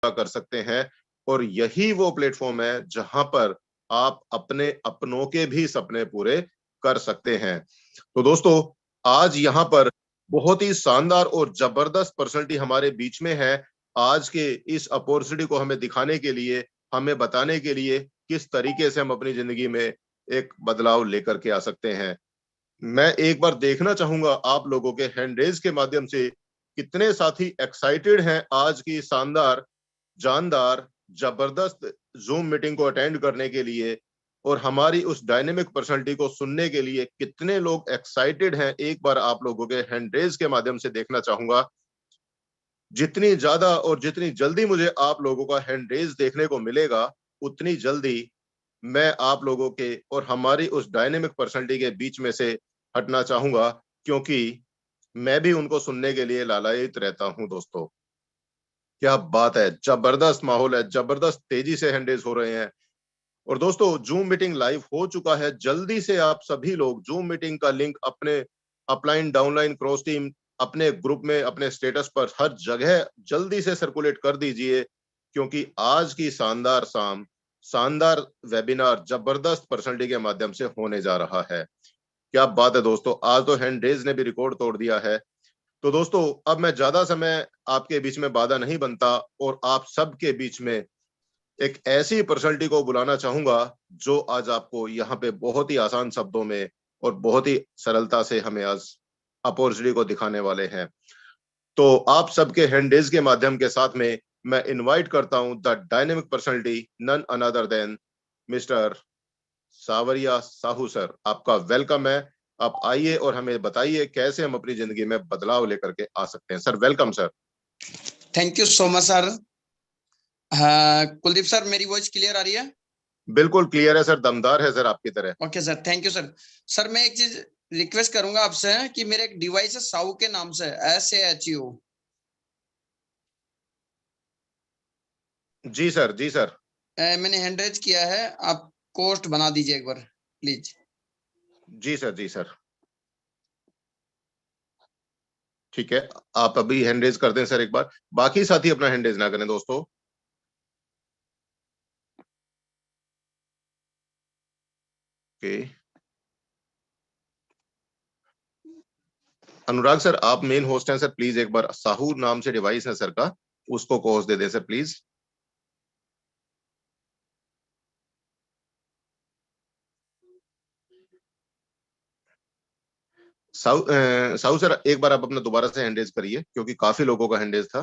कर सकते हैं। और यही वो प्लेटफॉर्म है जहां पर आप अपने अपनों के भी सपने पूरे कर सकते हैं। तो दोस्तों, आज यहाँ पर बहुत ही शानदार और जबरदस्त पर्सनालिटी हमारे बीच में है। आज के इस अपॉर्चुनिटी को हमें दिखाने के लिए, हमें बताने के लिए किस तरीके से हम अपनी जिंदगी में एक बदलाव लेकर के आ सकते हैं। मैं एक बार देखना चाहूंगा आप लोगों के हैंड रेज के माध्यम से कितने साथी एक्साइटेड हैं आज की शानदार, जानदार, जबरदस्त जूम मीटिंग को अटेंड करने के लिए और हमारी उस डायनेमिक पर्सनालिटी को सुनने के लिए कितने लोग एक्साइटेड हैं। एक बार आप लोगों के हैंड रेज के माध्यम से देखना चाहूंगा। जितनी ज्यादा और जितनी जल्दी मुझे आप लोगों का हैंड रेज देखने को मिलेगा, उतनी जल्दी मैं आप लोगों के और हमारी उस डायनेमिक पर्सनालिटी के बीच में से हटना चाहूंगा, क्योंकि मैं भी उनको सुनने के लिए लालायित रहता हूं। दोस्तों, क्या बात है, जबरदस्त माहौल है, जबरदस्त तेजी से हैंडरेज हो रहे हैं। और दोस्तों, जूम मीटिंग लाइव हो चुका है। जल्दी से आप सभी लोग जूम मीटिंग का लिंक अपने अपलाइन, डाउनलाइन, क्रॉस टीम, अपने ग्रुप में, अपने स्टेटस पर, हर जगह जल्दी से सर्कुलेट कर दीजिए, क्योंकि आज की शानदार शाम, शानदार वेबिनार जबरदस्त पर्सनालिटी के माध्यम से होने जा रहा है। क्या बात है दोस्तों, आज तो हैंड रेज ने भी रिकॉर्ड तोड़ दिया है। तो दोस्तों, अब मैं ज्यादा समय आपके बीच में बाधा नहीं बनता और आप सबके बीच में एक ऐसी पर्सनालिटी को बुलाना चाहूंगा जो आज आपको यहाँ पे बहुत ही आसान शब्दों में और बहुत ही सरलता से हमें आज अपॉर्चुनिटी को दिखाने वाले हैं। तो आप सबके हैंडरेज के माध्यम के साथ में मैं इनवाइट करता हूं the dynamic personality, none another than mister Sawariya Sahu sir. आपका वेलकम है। आप आइए और हमें बताइए कैसे हम अपनी जिंदगी में बदलाव लेकर के आ सकते हैं। Sir, welcome sir. Thank you so much sir. हाँ, कुलदीप सर, मेरी वॉइस क्लियर आ रही है? बिल्कुल क्लियर है सर, दमदार है सर आपकी तरह। Okay sir, thank you sir. Sir, मैं एक चीज रिक्वेस्ट करूंगा आपसे कि मेरे एक डिवाइस है साउ के नाम से, SAHU। जी सर, जी सर। मैंने हैंड रेज किया है, आप कोस्ट बना दीजिए एक बार प्लीज। जी सर, जी सर। ठीक है, आप अभी हैंड रेज कर दें सर एक बार। बाकी साथी अपना हैंड रेज ना करें दोस्तों। ओके, अनुराग सर, आप मेन होस्ट हैं सर, प्लीज एक बार साहू नाम से डिवाइस है सर का, उसको को होस्ट दे दें सर प्लीज। साहू सर, एक बार आप अपना दोबारा से हैंड रेज करिए, क्योंकि काफी लोगों का हैंड रेज था।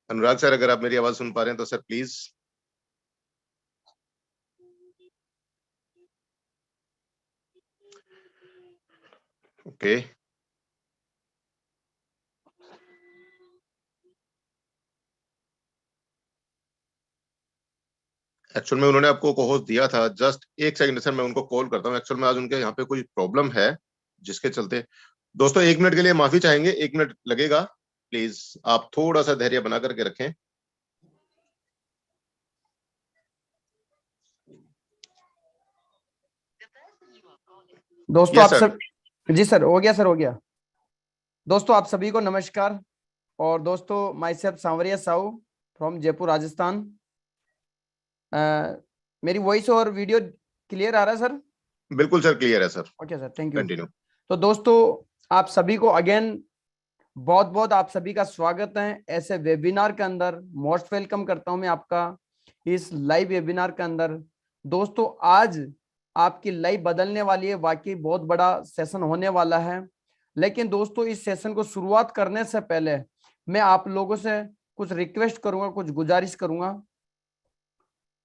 अनुराग सर, अगर आप मेरी आवाज सुन पा रहे हैं तो सर प्लीज। ओके, एक्चुअल में उन्होंने आपको को होस्ट दिया था। जस्ट एक सेकंड सर, मैं उनको कॉल करता हूँ। एक्चुअल में आज उनके यहाँ पे कोई प्रॉब्लम है, जिसके चलते दोस्तों 1 मिनट के लिए माफी चाहेंगे। 1 मिनट लगेगा, प्लीज आप थोड़ा सा धैर्य बना करके रखें। दोस्तों आप सब, जी सर, हो गया सर, हो गया। दोस्तों आप सभी को नमस्कार। और दोस्तों, my self Sanwariya Sahu from Jaipur, Rajasthan. मेरी वॉइस और वीडियो क्लियर आ रहा है सर? बिल्कुल सर, क्लियर है sir. Okay sir, thank you. Continue. तो दोस्तों, आप सभी को अगेन बहुत बहुत आप सभी का स्वागत है ऐसे वेबिनार के अंदर। मोस्ट वेलकम करता हूं मैं आपका इस लाइव वेबिनार के अंदर। दोस्तों, आज आपकी लाइफ बदलने वाली है, वाकई बहुत बड़ा सेशन होने वाला है। लेकिन दोस्तों, इस सेशन को शुरुआत करने से पहले मैं आप लोगों से कुछ रिक्वेस्ट करूंगा, कुछ गुजारिश करूंगा।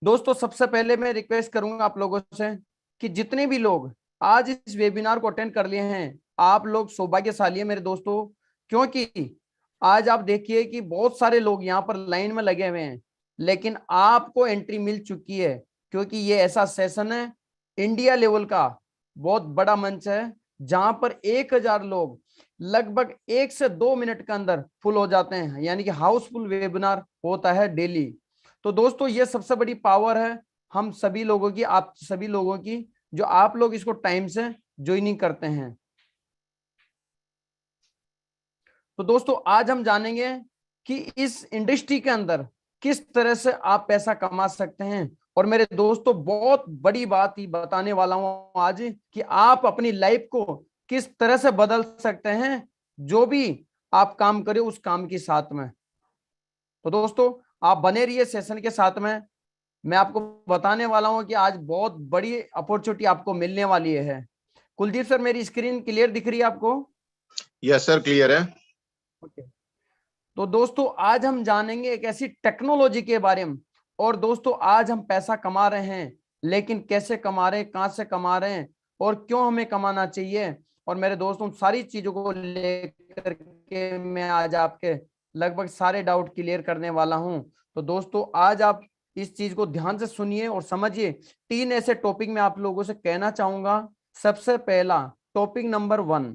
दोस्तों, सबसे पहले मैं रिक्वेस्ट करूंगा आप लोगों से कि जितने भी लोग आज इस वेबिनार को अटेंड कर लिए हैं, आप लोग सौभाग्यशाली हैं मेरे दोस्तों, क्योंकि आज आप देखिए कि बहुत सारे लोग यहाँ पर लाइन में लगे हुए हैं, लेकिन आपको एंट्री मिल चुकी है, क्योंकि ये ऐसा सेशन है, इंडिया लेवल का बहुत बड़ा मंच है, जहां पर 1000 लोग लगभग 1 से 2 मिनट के अंदर फुल हो जाते हैं, यानी कि हाउसफुल वेबिनार होता है डेली। तो दोस्तों, ये सबसे बड़ी पावर है हम सभी लोगों की, आप सभी लोगों की, जो आप लोग इसको टाइम से ज्वाइनिंग करते हैं। तो दोस्तों आज हम जानेंगे कि इस इंडस्ट्री के अंदर किस तरह से आप पैसा कमा सकते हैं। और मेरे दोस्तों बहुत बड़ी बात ही बताने वाला हूं आज कि आप अपनी लाइफ को किस तरह से बदल सकते हैं जो भी आप काम करें उस काम के साथ में। तो दोस्तों आप बने रहिए सेशन के साथ में। मैं आपको बताने वाला हूं कि आज बहुत बड़ी अपॉर्चुनिटी आपको मिलने वाली है। कुलदीप सर मेरी स्क्रीन क्लियर दिख रही है आपको? यस सर, क्लियर है। ओके। तो दोस्तों आज हम जानेंगे एक ऐसी टेक्नोलॉजी के बारे में। और दोस्तों आज हम पैसा कमा रहे हैं, लेकिन कैसे कमा रहे हैं, कहां से कमा रहे हैं और क्यों हमें कमाना चाहिए। और मेरे दोस्तों सारी चीजों को लेकर के मैं आज आपके लगभग सारे डाउट क्लियर करने वाला हूं। तो दोस्तों आज आप इस चीज को ध्यान से सुनिए और समझिए। 3 ऐसे टॉपिक में आप लोगों से कहना चाहूंगा। सबसे पहला टॉपिक नंबर 1,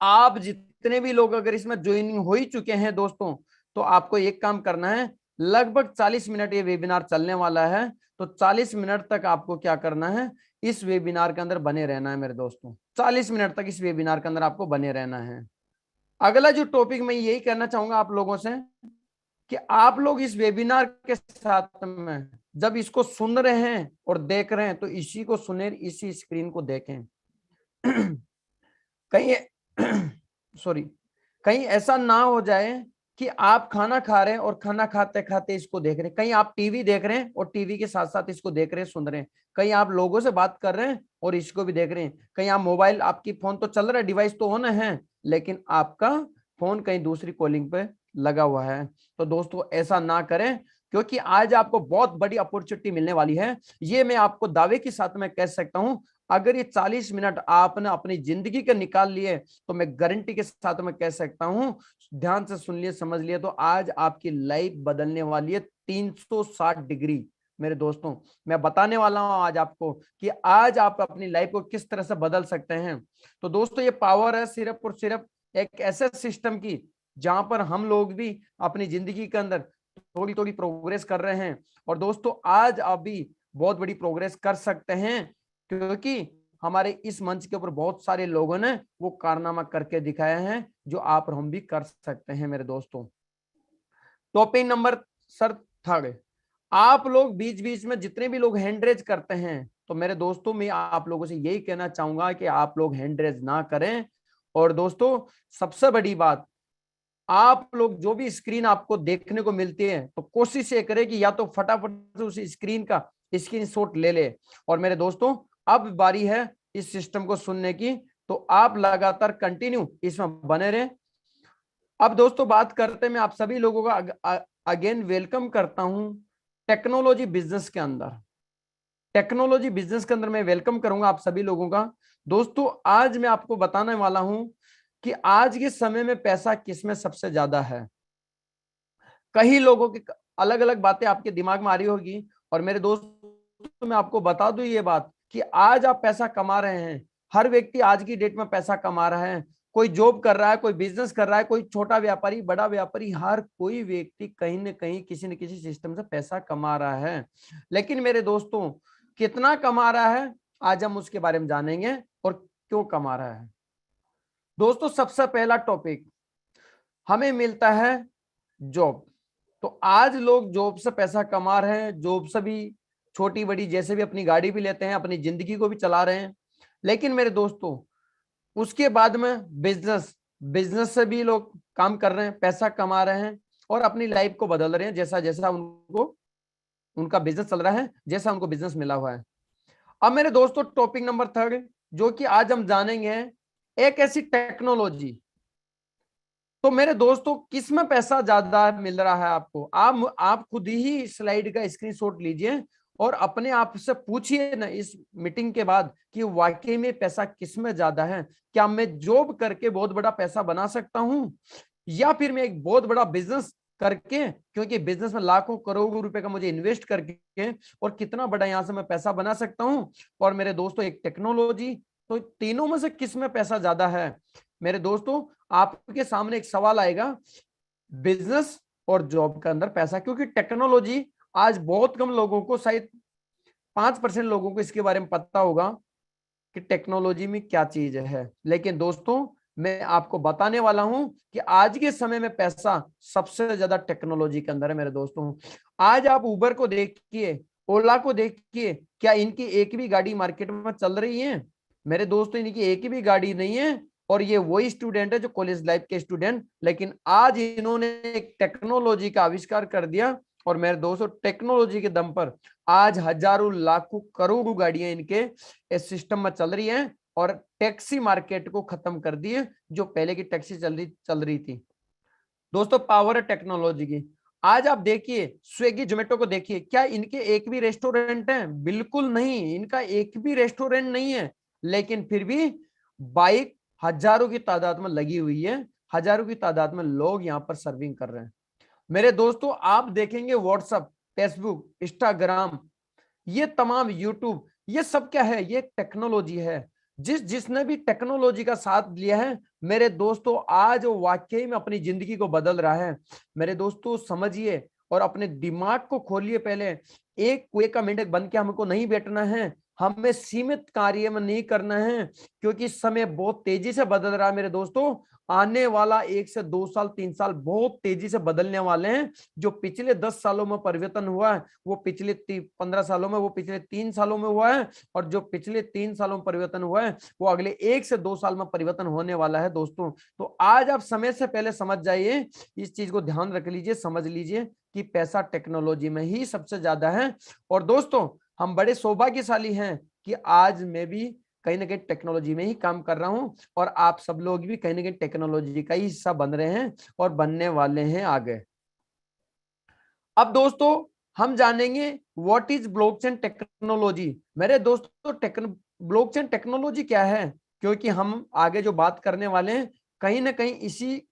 आप जितने भी लोग अगर इसमें ज्वाइनिंग हो ही चुके हैं दोस्तों, तो आपको एक काम करना है। लगभग 40 मिनट ये वेबिनार चलने वाला है, तो 40 मिनट तक आपको क्या करना है, इस वेबिनार के अंदर बने रहना है मेरे दोस्तों। 40 मिनट तक इस वेबिनार के अंदर आपको बने रहना है। अगला जो टॉपिक मैं यही कहना चाहूंगा आप लोगों से कि आप लोग इस वेबिनार के साथ में जब इसको सुन रहे हैं और देख रहे हैं तो इसी को सुने, इसी स्क्रीन को देखें। कहीं सॉरी, कहीं ऐसा ना हो जाए कि आप खाना खा रहे हैं और खाना खाते खाते इसको देख रहे हैं। कहीं आप टीवी देख रहे हैं और टीवी के साथ साथ इसको देख रहे हैं, सुन रहे हैं। कहीं आप लोगों से बात कर रहे हैं और इसको भी देख रहे हैं। कहीं आप मोबाइल, आपकी फोन तो चल रहा है, डिवाइस तो ऑन है, लेकिन आपका फोन कहीं दूसरी कॉलिंग पे लगा हुआ है। तो दोस्तों ऐसा ना करें, क्योंकि आज आपको बहुत बड़ी अपॉर्चुनिटी मिलने वाली है। ये मैं आपको दावे के साथ में कह सकता हूं। अगर ये 40 मिनट आपने अपनी जिंदगी के निकाल लिए तो मैं गारंटी के साथ में कह सकता हूं, ध्यान से सुन लिए, समझ लिए, तो आज आपकी लाइफ बदलने वाली है 360 डिग्री। मेरे दोस्तों मैं बताने वाला हूं आज आपको कि आज आप अपनी लाइफ को किस तरह से बदल सकते हैं। तो दोस्तों ये पावर है सिर्फ और सिर्फ एक ऐसे सिस्टम की जहां पर हम लोग भी अपनी जिंदगी के अंदर थोड़ी थोड़ी प्रोग्रेस कर रहे हैं। और दोस्तों आज आप भी बहुत बड़ी प्रोग्रेस कर सकते हैं, क्योंकि हमारे इस मंच के ऊपर बहुत सारे लोगों ने वो कारनामा करके दिखाया है जो आप और हम भी कर सकते हैं मेरे दोस्तों। टॉपिक नंबर सर 3, आप लोग बीच बीच में जितने भी लोग हैंड रेज करते हैं, तो मेरे दोस्तों मैं आप लोगों से यही कहना चाहूंगा कि आप लोग हैंड रेज ना करें। और दोस्तों सबसे बड़ी बात, आप लोग जो भी स्क्रीन आपको देखने को मिलती है तो कोशिश ये करें कि या तो फटाफट से उस स्क्रीन का स्क्रीनशॉट ले ले। और मेरे दोस्तों अब बारी है इस सिस्टम को सुनने की, तो आप लगातार कंटिन्यू इसमें बने रहें। अब दोस्तों बात करते हैं, मैं आप सभी लोगों का अगेन वेलकम करता हूं टेक्नोलॉजी बिजनेस के अंदर। टेक्नोलॉजी बिजनेस के अंदर मैं वेलकम करूंगा आप सभी लोगों का। दोस्तों आज मैं आपको बताने वाला हूं कि आज के समय में पैसा किसमें सबसे ज्यादा है। कई लोगों की अलग अलग बातें आपके दिमाग में आ रही होगी। और मेरे दोस्तों मैं आपको बता दूं ये बात कि आज आप पैसा कमा रहे हैं, हर व्यक्ति आज की डेट में पैसा कमा रहा है। कोई जॉब कर रहा है, कोई बिजनेस कर रहा है, कोई छोटा व्यापारी, बड़ा व्यापारी, हर कोई व्यक्ति कहीं ना कहीं किसी न किसी सिस्टम से पैसा कमा रहा है। लेकिन मेरे दोस्तों कितना कमा रहा है आज हम उसके बारे में जानेंगे और क्यों कमा रहा है। दोस्तों सबसे पहला टॉपिक, हमें मिलता है जॉब। तो आज लोग जॉब से पैसा कमा रहे हैं, जॉब से भी छोटी बड़ी जैसे भी अपनी गाड़ी भी लेते हैं, अपनी जिंदगी को भी चला रहे हैं। लेकिन मेरे दोस्तों उसके बाद में बिजनेस, बिजनेस से भी लोग काम कर रहे हैं, पैसा कमा रहे हैं और अपनी लाइफ को बदल रहे हैं जैसा जैसा उनको उनका बिजनेस चल रहा है, जैसा उनको बिजनेस मिला हुआ है। अब मेरे दोस्तों टॉपिक नंबर 3 जो कि आज हम जानेंगे, एक ऐसी टेक्नोलॉजी। तो मेरे दोस्तों किसमें पैसा ज्यादा मिल रहा है आपको, आप खुद ही स्लाइड का स्क्रीनशॉट लीजिए और अपने आप से पूछिए ना इस मीटिंग के बाद कि वाकई में पैसा किसमें ज्यादा है। क्या मैं जॉब करके बहुत बड़ा पैसा बना सकता हूं, या फिर मैं एक बहुत बड़ा बिजनेस करके, क्योंकि बिजनेस में लाखों करोड़ों रुपए का मुझे इन्वेस्ट करके और कितना बड़ा यहां से मैं पैसा बना सकता हूं। और मेरे दोस्तों एक टेक्नोलॉजी, तो तीनों में से किस में पैसा ज्यादा है। मेरे दोस्तों आपके सामने एक सवाल आएगा, बिजनेस और जॉब के अंदर पैसा, क्योंकि टेक्नोलॉजी आज बहुत कम लोगों को, शायद 5% लोगों को इसके बारे में पता होगा। कि टेक्नोलॉजी में क्या चीज है, लेकिन दोस्तों मैं आपको बताने वाला हूं कि आज के समय में पैसा सबसे ज्यादा टेक्नोलॉजी के अंदर है मेरे दोस्तों। आज आप उबर को देखिए, ओला को देखिए, क्या इनकी एक भी गाड़ी मार्केट में चल रही है? मेरे दोस्तों इनकी एक भी गाड़ी नहीं है। और ये वही स्टूडेंट है जो कॉलेज लाइफ के स्टूडेंट, लेकिन आज इन्होंने एक टेक्नोलॉजी का आविष्कार कर दिया। और मेरे दोस्तों टेक्नोलॉजी के दम पर आज हजारों लाखों करोड़ों गाड़ियां इनके इस सिस्टम में चल रही हैं और टैक्सी मार्केट को खत्म कर दिए, जो पहले की टैक्सी चल रही थी। दोस्तों पावर है टेक्नोलॉजी की। आज आप देखिए स्विगी जोमेटो को देखिए, क्या इनके एक भी रेस्टोरेंट है? बिल्कुल नहीं, इनका एक भी रेस्टोरेंट नहीं है, लेकिन फिर भी बाइक हजारों की तादाद में लगी हुई है, हजारों की तादाद में लोग यहाँ पर सर्विंग कर रहे हैं। मेरे दोस्तों आप देखेंगे व्हाट्सएप, फेसबुक, इंस्टाग्राम, ये तमाम यूट्यूब, ये सब क्या है? ये टेक्नोलॉजी है। जिसने भी टेक्नोलॉजी का साथ लिया है मेरे दोस्तों, आज वो वाकई में अपनी जिंदगी को बदल रहा है। मेरे दोस्तों समझिए और अपने दिमाग को खोलिए। पहले एक कुएं का मेंढक बन के हमको नहीं बैठना है, हमें सीमित कार्य में नहीं करना है, क्योंकि समय बहुत तेजी से बदल रहा है मेरे दोस्तों। आने वाला 1 से 2 साल 3 साल बहुत तेजी से बदलने वाले हैं। जो पिछले 10 सालों में परिवर्तन हुआ है वो पिछले 15 सालों में, वो पिछले 3 सालों में हुआ है, और जो पिछले 3 सालों में परिवर्तन हुआ है वो अगले 1 से 2 साल में परिवर्तन होने वाला है दोस्तों। तो आज आप समय से पहले समझ जाइए, इस चीज को ध्यान रख लीजिए, समझ लीजिए कि पैसा टेक्नोलॉजी में ही सबसे ज्यादा है। और दोस्तों हम बड़े सौभाग्यशाली हैं कि आज मैं भी कहीं ना कहीं टेक्नोलॉजी में ही काम कर रहा हूं, और आप सब लोग भी कहीं ना कहीं टेक्नोलॉजी का ही हिस्सा बन रहे हैं और बनने वाले हैं आगे। अब दोस्तों हम जानेंगे व्हाट इज ब्लॉकचेन टेक्नोलॉजी। मेरे दोस्तों ब्लॉकचेन टेक्नोलॉजी क्या है, क्योंकि हम आगे जो बात करने वाले हैं कहीं ना कहीं इसी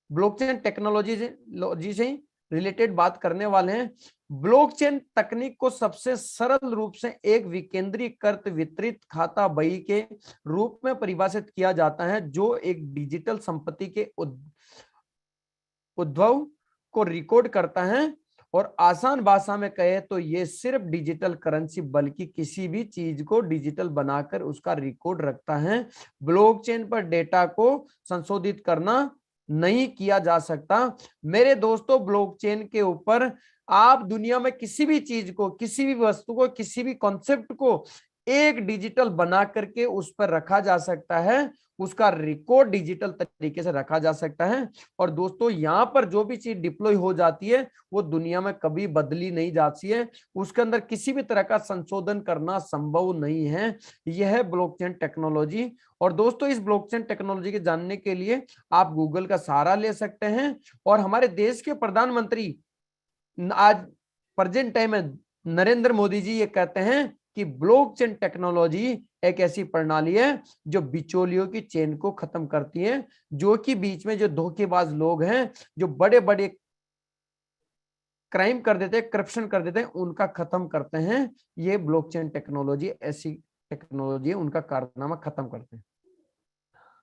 ब्लॉकचेन टेक्नोलॉजी से रिलेटेड बात करने वाले हैं। ब्लॉकचेन तकनीक को सबसे सरल रूप से एक विकेंद्रीकृत वितरित खाता बही के रूप में परिभाषित किया जाता है, जो एक डिजिटल संपत्ति के उद्भव को रिकॉर्ड करता है। और आसान भाषा में कहे तो ये सिर्फ डिजिटल करेंसी बल्कि किसी भी चीज को डिजिटल बनाकर उसका रिकॉर्ड रखता है। ब्लॉकचेन पर डेटा को संशोधित करना नहीं किया जा सकता। मेरे दोस्तों ब्लॉकचेन के ऊपर आप दुनिया में किसी भी चीज को, किसी भी वस्तु को, किसी भी कॉन्सेप्ट को एक डिजिटल बना करके उस पर रखा जा सकता है, उसका रिकॉर्ड डिजिटल तरीके से रखा जा सकता है। और दोस्तों यहाँ पर जो भी चीज डिप्लॉय हो जाती है वो दुनिया में कभी बदली नहीं जाती है, उसके अंदर किसी भी तरह का संशोधन करना संभव नहीं है। यह है ब्लॉकचेन टेक्नोलॉजी। और दोस्तों इस ब्लॉकचेन टेक्नोलॉजी के जानने के लिए आप गूगल का सहारा ले सकते हैं। और हमारे देश के प्रधानमंत्री आज प्रेजेंट टाइम में नरेंद्र मोदी जी ये कहते हैं कि ब्लॉकचेन टेक्नोलॉजी एक ऐसी प्रणाली है जो बिचौलियों की चेन को खत्म करती है, जो कि बीच में जो धोखेबाज लोग हैं, जो बड़े बड़े क्राइम कर देते हैं, करप्शन कर देते हैं, उनका खत्म करते हैं। ये ब्लॉकचेन टेक्नोलॉजी ऐसी टेक्नोलॉजी है, उनका कारनामा खत्म करते हैं।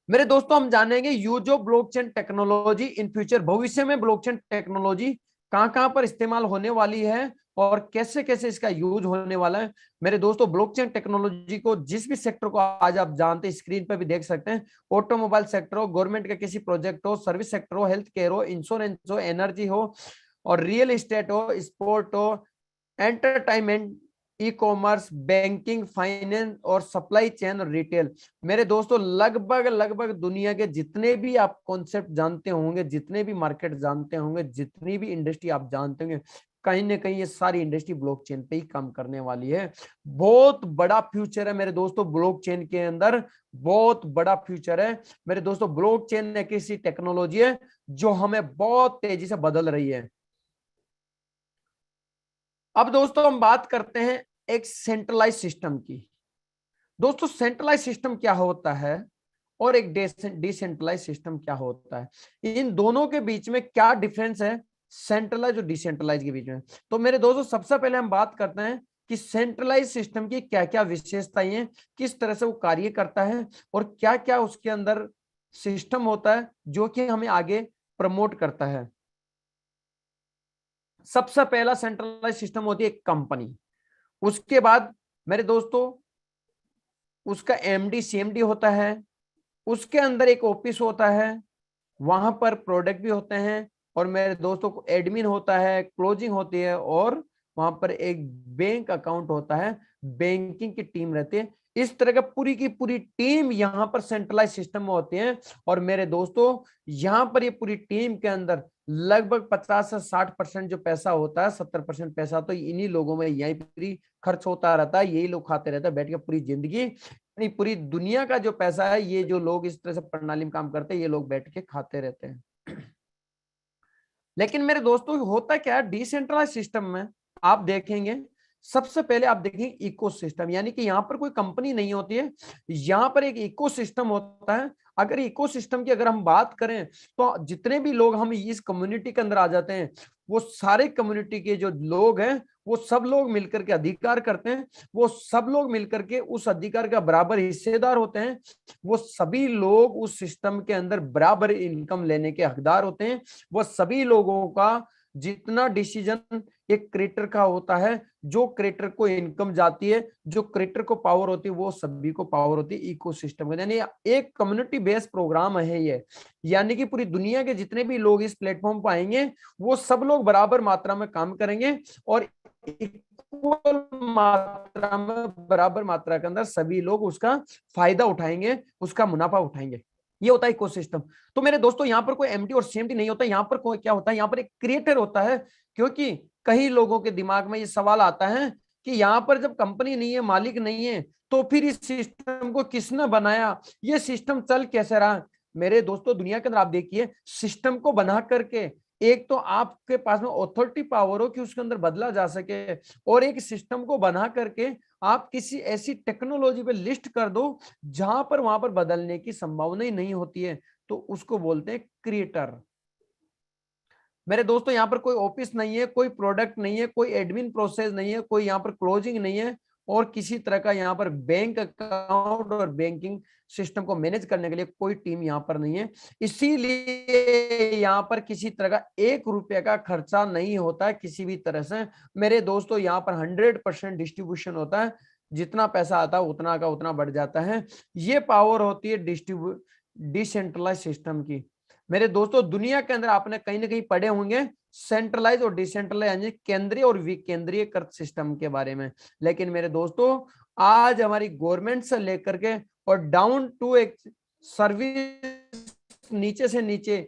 मेरे दोस्तों हम जानेंगे use of blockchain technology in future. भविष्य में ब्लॉकचेन टेक्नोलॉजी कहां पर इस्तेमाल होने वाली है और कैसे कैसे इसका यूज होने वाला है। मेरे दोस्तों ब्लॉकचेन टेक्नोलॉजी को जिस भी सेक्टर को आज आप जानते हैं, स्क्रीन पर भी देख सकते हैं, ऑटोमोबाइल सेक्टर हो, गवर्नमेंट का किसी प्रोजेक्ट हो, सर्विस सेक्टर हो, हेल्थ केयर हो, इंश्योरेंस हो, एनर्जी हो, और रियल एस्टेट हो, स्पोर्ट हो, entertainment, e commerce, banking, finance और सप्लाई चेन और रिटेल। मेरे दोस्तों लगभग दुनिया के जितने भी आप कॉन्सेप्ट जानते होंगे, जितने भी मार्केट जानते होंगे, जितनी भी इंडस्ट्री आप जानते होंगे, कहीं ना कहीं ये सारी इंडस्ट्री ब्लॉकचेन पे ही काम करने वाली है। बहुत बड़ा फ्यूचर है मेरे दोस्तों ब्लॉकचेन के अंदर, बहुत बड़ा फ्यूचर है मेरे दोस्तों। ब्लॉकचेन एक ऐसी टेक्नोलॉजी है जो हमें बहुत तेजी से बदल रही है। अब दोस्तों हम बात करते हैं एक सेंट्रलाइज सिस्टम की। दोस्तों सेंट्रलाइज सिस्टम क्या होता है और एक डिसेंट्रलाइज सिस्टम क्या होता है, इन दोनों के बीच में क्या डिफरेंस है सेंट्रलाइज और डिसेंट्रलाइज के बीच में। तो मेरे दोस्तों सबसे पहले हम बात करते हैं कि सेंट्रलाइज सिस्टम की क्या क्या विशेषताएं हैं, किस तरह से वो कार्य करता है, और क्या क्या उसके अंदर सिस्टम होता है जो कि हमें आगे प्रमोट करता है। सबसे पहला सेंट्रलाइज सिस्टम होती है कंपनी। उसके बाद मेरे दोस्तों उसका एमडी सीएमडी होता है, उसके अंदर एक ऑफिस होता है, वहां पर प्रोडक्ट भी होते हैं, और मेरे दोस्तों को एडमिन होता है, क्लोजिंग होती है, और वहां पर एक बैंक अकाउंट होता है, बैंकिंग की टीम रहती है। इस तरह का पूरी की पूरी टीम यहाँ पर सेंट्रलाइज सिस्टम में होती है। और मेरे दोस्तों यहाँ पर ये पूरी टीम के अंदर लगभग 50 से 60% जो पैसा होता है, 70% पैसा तो इन्हीं लोगों में यहीं पर खर्च होता रहता है, यही लोग खाते रहते हैं बैठ के पूरी जिंदगी। पूरी दुनिया का जो पैसा है, ये जो लोग इस तरह से प्रणाली में काम करते हैं, ये लोग बैठ के खाते रहते हैं। लेकिन मेरे दोस्तों होता क्या है डिसेंट्रलाइज सिस्टम में, आप देखेंगे सबसे पहले आप देखेंगे इकोसिस्टम, यानी कि यहाँ पर कोई कंपनी नहीं होती है, यहाँ पर एक इकोसिस्टम होता है। अगर इकोसिस्टम की अगर हम बात करें तो जितने भी लोग हम इस कम्युनिटी के अंदर आ जाते हैं, वो सारे कम्युनिटी के जो लोग हैं वो सब लोग मिलकर के अधिकार करते हैं, वो सब लोग मिलकर के उस अधिकार का बराबर हिस्सेदार होते हैं, वो सभी लोग उस सिस्टम के अंदर बराबर इनकम लेने के हकदार होते हैं। वो सभी लोगों का जितना डिसीजन एक क्रिएटर का होता है, जो क्रिएटर को इनकम जाती है, जो क्रिएटर को पावर होती है, वो सभी को पावर होती है इकोसिस्टम में। यानी एक कम्युनिटी बेस्ड प्रोग्राम है ये, यानी कि पूरी दुनिया के जितने भी लोग इस प्लेटफॉर्म पर आएंगे वो सब लोग बराबर मात्रा में काम करेंगे, और इक्वल मात्रा में बराबर मात्रा के अंदर सभी लोग उसका फायदा उठाएंगे, उसका मुनाफा उठाएंगे। ये होता है इकोसिस्टम। तो मेरे दोस्तों यहाँ पर कोई एमडी और सीएमडी नहीं होता, यहाँ पर कोई क्या होता है, यहाँ पर एक क्रिएटर होता है। क्योंकि कई लोगों के दिमाग में ये सवाल आता है कि यहाँ पर जब कंपनी नहीं है, मालिक नहीं है, तो फिर इस सिस्टम को किसने बनाया, ये सिस्टम चल कैसे रहा। मेरे दोस्तों दुनिया के अंदर आप देखिए, सिस्टम को बना करके एक तो आपके पास में अथॉरिटी पावर हो कि उसके अंदर बदला जा सके, और एक सिस्टम को बना करके आप किसी ऐसी टेक्नोलॉजी पे लिस्ट कर दो जहां पर वहां पर बदलने की संभावना ही नहीं होती है, तो उसको बोलते हैं क्रिएटर। मेरे दोस्तों यहाँ पर कोई ऑफिस नहीं है, कोई प्रोडक्ट नहीं है, कोई एडमिन प्रोसेस नहीं है, कोई यहाँ पर क्लोजिंग नहीं है, और किसी तरह का यहाँ पर बैंक अकाउंट और बैंकिंग सिस्टम को मैनेज करने के लिए कोई टीम यहाँ पर नहीं है। इसीलिए यहाँ पर किसी तरह का 1 रुपये का खर्चा नहीं होता है किसी भी तरह से। मेरे दोस्तों यहाँ पर 100% डिस्ट्रीब्यूशन होता है, जितना पैसा आता है उतना का उतना बढ़ जाता है। ये पावर होती है डिसेंट्रलाइज सिस्टम की। मेरे दोस्तों दुनिया के अंदर आपने कहीं ना कहीं पढ़े होंगे सेंट्रलाइज और डिसेंट्रलाइज, यानी केंद्रीय और विकेंद्रीयकृत सिस्टम के बारे में। लेकिन मेरे दोस्तों आज हमारी गवर्नमेंट से लेकर के और डाउन टू एक सर्विस नीचे से नीचे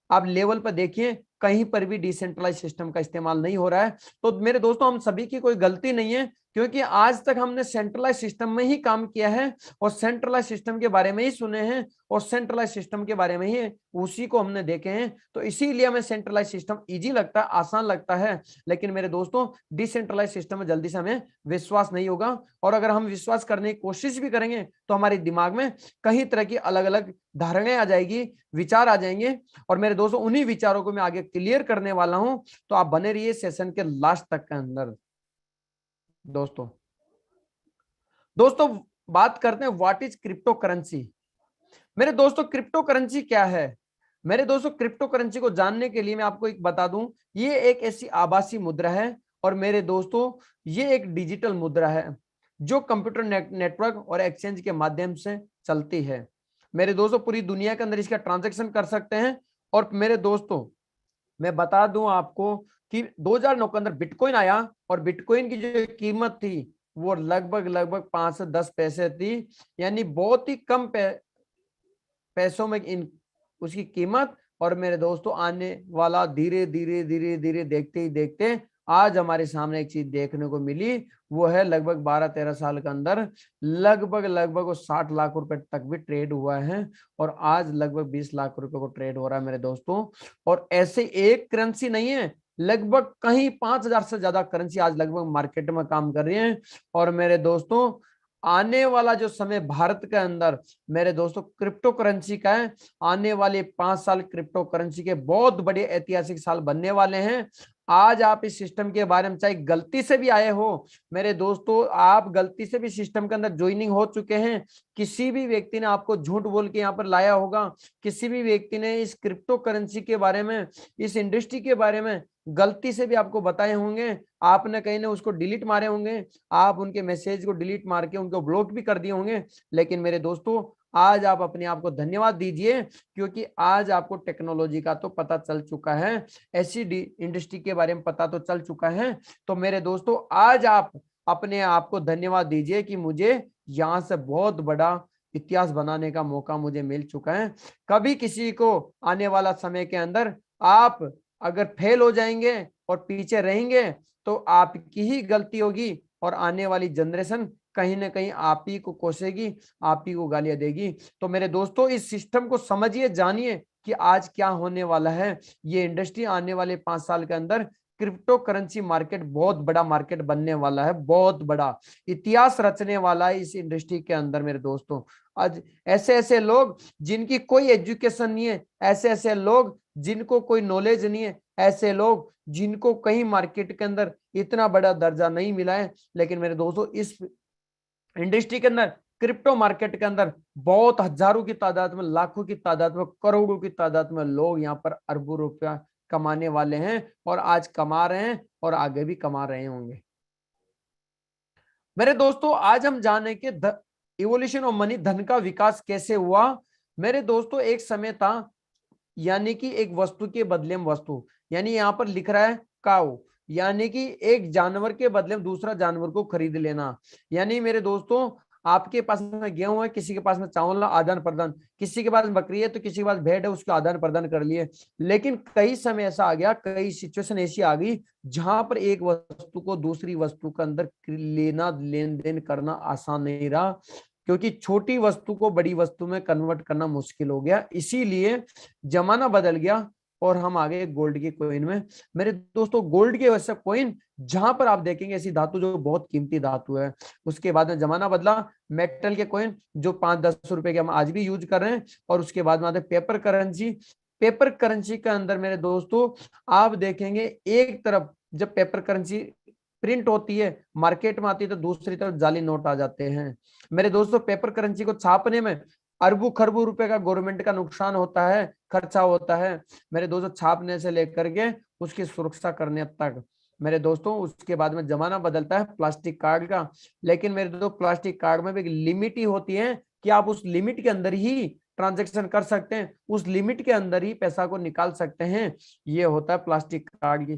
आप लेवल पर देखिए, कहीं पर भी डिसेंट्रलाइज सिस्टम का इस्तेमाल नहीं हो रहा है। तो मेरे दोस्तों हम सभी की कोई गलती नहीं है, क्योंकि आज तक हमने सेंट्रलाइज सिस्टम में ही काम किया है, और सेंट्रलाइज सिस्टम के बारे में ही सुने हैं, और सेंट्रलाइज सिस्टम के बारे में ही उसी को हमने देखे हैं। तो इसीलिए हमें सेंट्रलाइज सिस्टम इजी लगता है, आसान लगता है। लेकिन मेरे दोस्तों डिसेंट्रलाइज सिस्टम में जल्दी से हमें विश्वास नहीं होगा, और अगर हम विश्वास करने की कोशिश भी करेंगे तो हमारे दिमाग में कई तरह की अलग अलग धारणाएं आ जाएगी, विचार आ जाएंगे। और मेरे दोस्तों उन्हीं विचारों को मैं आगे क्लियर करने वाला हूं, तो आप बने रहिए सेशन के लास्ट तक के अंदर। दोस्तों बात करते हैं व्हाट इज क्रिप्टो करेंसी। मेरे दोस्तों क्रिप्टो करेंसी क्या है। मेरे दोस्तों क्रिप्टो करेंसी को जानने के लिए मैं आपको एक बता दूं, ये एक ऐसी आभासी मुद्रा है, और मेरे दोस्तों ये एक डिजिटल मुद्रा है जो कंप्यूटर नेटवर्क और एक्सचेंज के माध्यम से चलती है। मेरे दोस्तों पूरी दुनिया के अंदर इसका ट्रांजैक्शन कर सकते हैं। और मेरे दोस्तों मैं बता दूं आपको कि 2009 के अंदर बिटकॉइन आया, और बिटकॉइन की जो कीमत थी वो लगभग 5 से 10 पैसे थी, यानी बहुत ही कम पैसों में उसकी कीमत। और मेरे दोस्तों आने वाला धीरे धीरे धीरे धीरे देखते ही देखते आज हमारे सामने एक चीज देखने को मिली, वो है लगभग 12-13 साल के अंदर लगभग 60 लाख रुपए तक भी ट्रेड हुआ है, और आज लगभग 20 लाख रुपए को ट्रेड हो रहा है मेरे दोस्तों। और ऐसे एक करेंसी नहीं है, लगभग कहीं 5000 से ज्यादा करेंसी आज लगभग मार्केट में काम कर रही है। और मेरे दोस्तों आने वाला जो समय भारत के अंदर मेरे दोस्तों क्रिप्टो करेंसी का है, आने वाले 5 साल क्रिप्टो करेंसी के बहुत बड़े ऐतिहासिक साल बनने वाले हैं। आज आप इस सिस्टम के बारे में चाहे गलती से भी आए हो, मेरे दोस्तों आप गलती से भी सिस्टम के अंदर ज्वाइनिंग हो चुके हैं, किसी भी व्यक्ति ने आपको झूठ बोल के यहाँ पर लाया होगा, किसी भी व्यक्ति ने इस क्रिप्टो करेंसी के बारे में, इस इंडस्ट्री के बारे में गलती से भी आपको बताए होंगे, आपने कहीं ना उसको डिलीट मारे होंगे, आप उनके मैसेज को डिलीट मार के उनको ब्लॉक भी कर दिए होंगे। लेकिन मेरे दोस्तों आज आप अपने आप को धन्यवाद दीजिए, क्योंकि आज आपको टेक्नोलॉजी का तो पता चल चुका है, ऐसी इंडस्ट्री के बारे में पता तो चल चुका है। तो मेरे दोस्तों आज आप अपने आप को धन्यवाद दीजिए कि मुझे यहाँ से बहुत बड़ा इतिहास बनाने का मौका मुझे मिल चुका है। कभी किसी को आने वाला समय के अंदर आप अगर फेल हो जाएंगे और पीछे रहेंगे तो आपकी ही गलती होगी, और आने वाली जनरेशन कहीं ना कहीं आप ही को कोसेगी, आप ही को गालियां देगी। तो मेरे दोस्तों इस सिस्टम को समझिए, जानिए कि आज क्या होने वाला है। ये इंडस्ट्री आने वाले 5 साल के अंदर क्रिप्टो करेंसी मार्केट बहुत बड़ा मार्केट बनने वाला है, बहुत बड़ा इतिहास रचने वाला है इस इंडस्ट्री के अंदर। मेरे दोस्तों आज ऐसे ऐसे लोग जिनकी कोई एजुकेशन नहीं है, ऐसे ऐसे लोग जिनको कोई नॉलेज नहीं है, ऐसे लोग जिनको कहीं मार्केट के अंदर इतना बड़ा दर्जा नहीं मिला है, लेकिन मेरे दोस्तों इस इंडस्ट्री के अंदर, क्रिप्टो मार्केट के अंदर बहुत हजारों की तादाद में, लाखों की तादाद में, करोड़ों की तादाद में लोग यहाँ पर अरबों रुपया कमाने वाले हैं, और आज कमा रहे हैं और आगे भी कमा रहे होंगे। मेरे दोस्तों आज हम जाने के इवोल्यूशन ऑफ मनी, धन का विकास कैसे हुआ। मेरे दोस्तों एक समय था, यानी कि एक वस्तु के बदले में वस्तु, यानी यहाँ पर लिख रहा है काऊ, यानी कि एक जानवर के बदले में दूसरा जानवर को खरीद लेना। यानी मेरे दोस्तों आपके पास में गेहूं है, किसी के पास में चावल, आदान प्रदान, किसी के पास बकरी है तो किसी के पास भेड़ है, उसका आदान प्रदान कर लिए। लेकिन कई समय ऐसा आ गया, कई सिचुएशन ऐसी आ गई जहां पर एक वस्तु को दूसरी वस्तु के अंदर लेना, लेन देन करना आसान नहीं रहा, क्योंकि छोटी वस्तु को बड़ी वस्तु में कन्वर्ट करना मुश्किल हो गया। इसीलिए जमाना बदल गया और हम आ गए गोल्ड के कॉइन में। मेरे दोस्तों गोल्ड के वैसे कॉइन जहां पर आप देखेंगे ऐसी धातु जो बहुत कीमती धातु है। उसके बाद में जमाना बदला, मेटल के कॉइन जो 5-10 रुपए के हम आज भी यूज कर रहे हैं, और उसके बाद में आते पेपर करेंसी। पेपर करेंसी के अंदर मेरे दोस्तों आप देखेंगे एक तरफ जब पेपर करेंसी प्रिंट होती है, मार्केट में आती है, तो दूसरी तरफ जाली नोट आ जाते हैं। मेरे दोस्तों पेपर करेंसी को छापने में अरबों खरबों रुपए का गवर्नमेंट का नुकसान होता है, खर्चा होता है मेरे दोस्तों, छापने से लेकर के उसकी सुरक्षा करने तक। मेरे दोस्तों उसके बाद में जमाना बदलता है प्लास्टिक कार्ड का। लेकिन मेरे दोस्तों प्लास्टिक कार्ड में भी एक लिमिट ही होती है कि आप उस लिमिट के अंदर ही ट्रांजैक्शन कर सकते हैं, उस लिमिट के अंदर ही पैसा को निकाल सकते हैं। ये होता है प्लास्टिक कार्ड की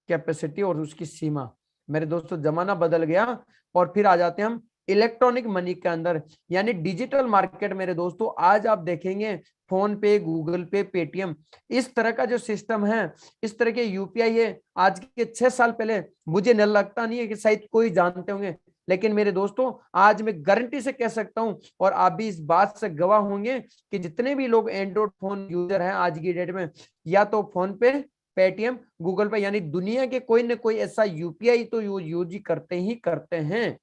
कैपेसिटी और उसकी सीमा। मेरे दोस्तों जमाना बदल गया और फिर आ जाते हैं हम इलेक्ट्रॉनिक मनी के अंदर, यानी डिजिटल मार्केट। मेरे दोस्तों आज आप देखेंगे फोन पे, गूगल पे, पेटीएम, इस तरह का जो सिस्टम है, इस तरह के यूपीआई है, आज के 6 साल पहले मुझे नहीं लगता नहीं है कि शायद कोई जानते होंगे। लेकिन मेरे दोस्तों आज मैं गारंटी से कह सकता हूं, और आप भी इस बात से गवाह होंगे कि जितने भी लोग एंड्रॉइड फोन यूजर हैं आज की डेट में, या तो फोन पे, पेटीएम, गूगल पे, यानी दुनिया के कोई ना कोई ऐसा यूपीआई तो यूज करते ही करते हैं।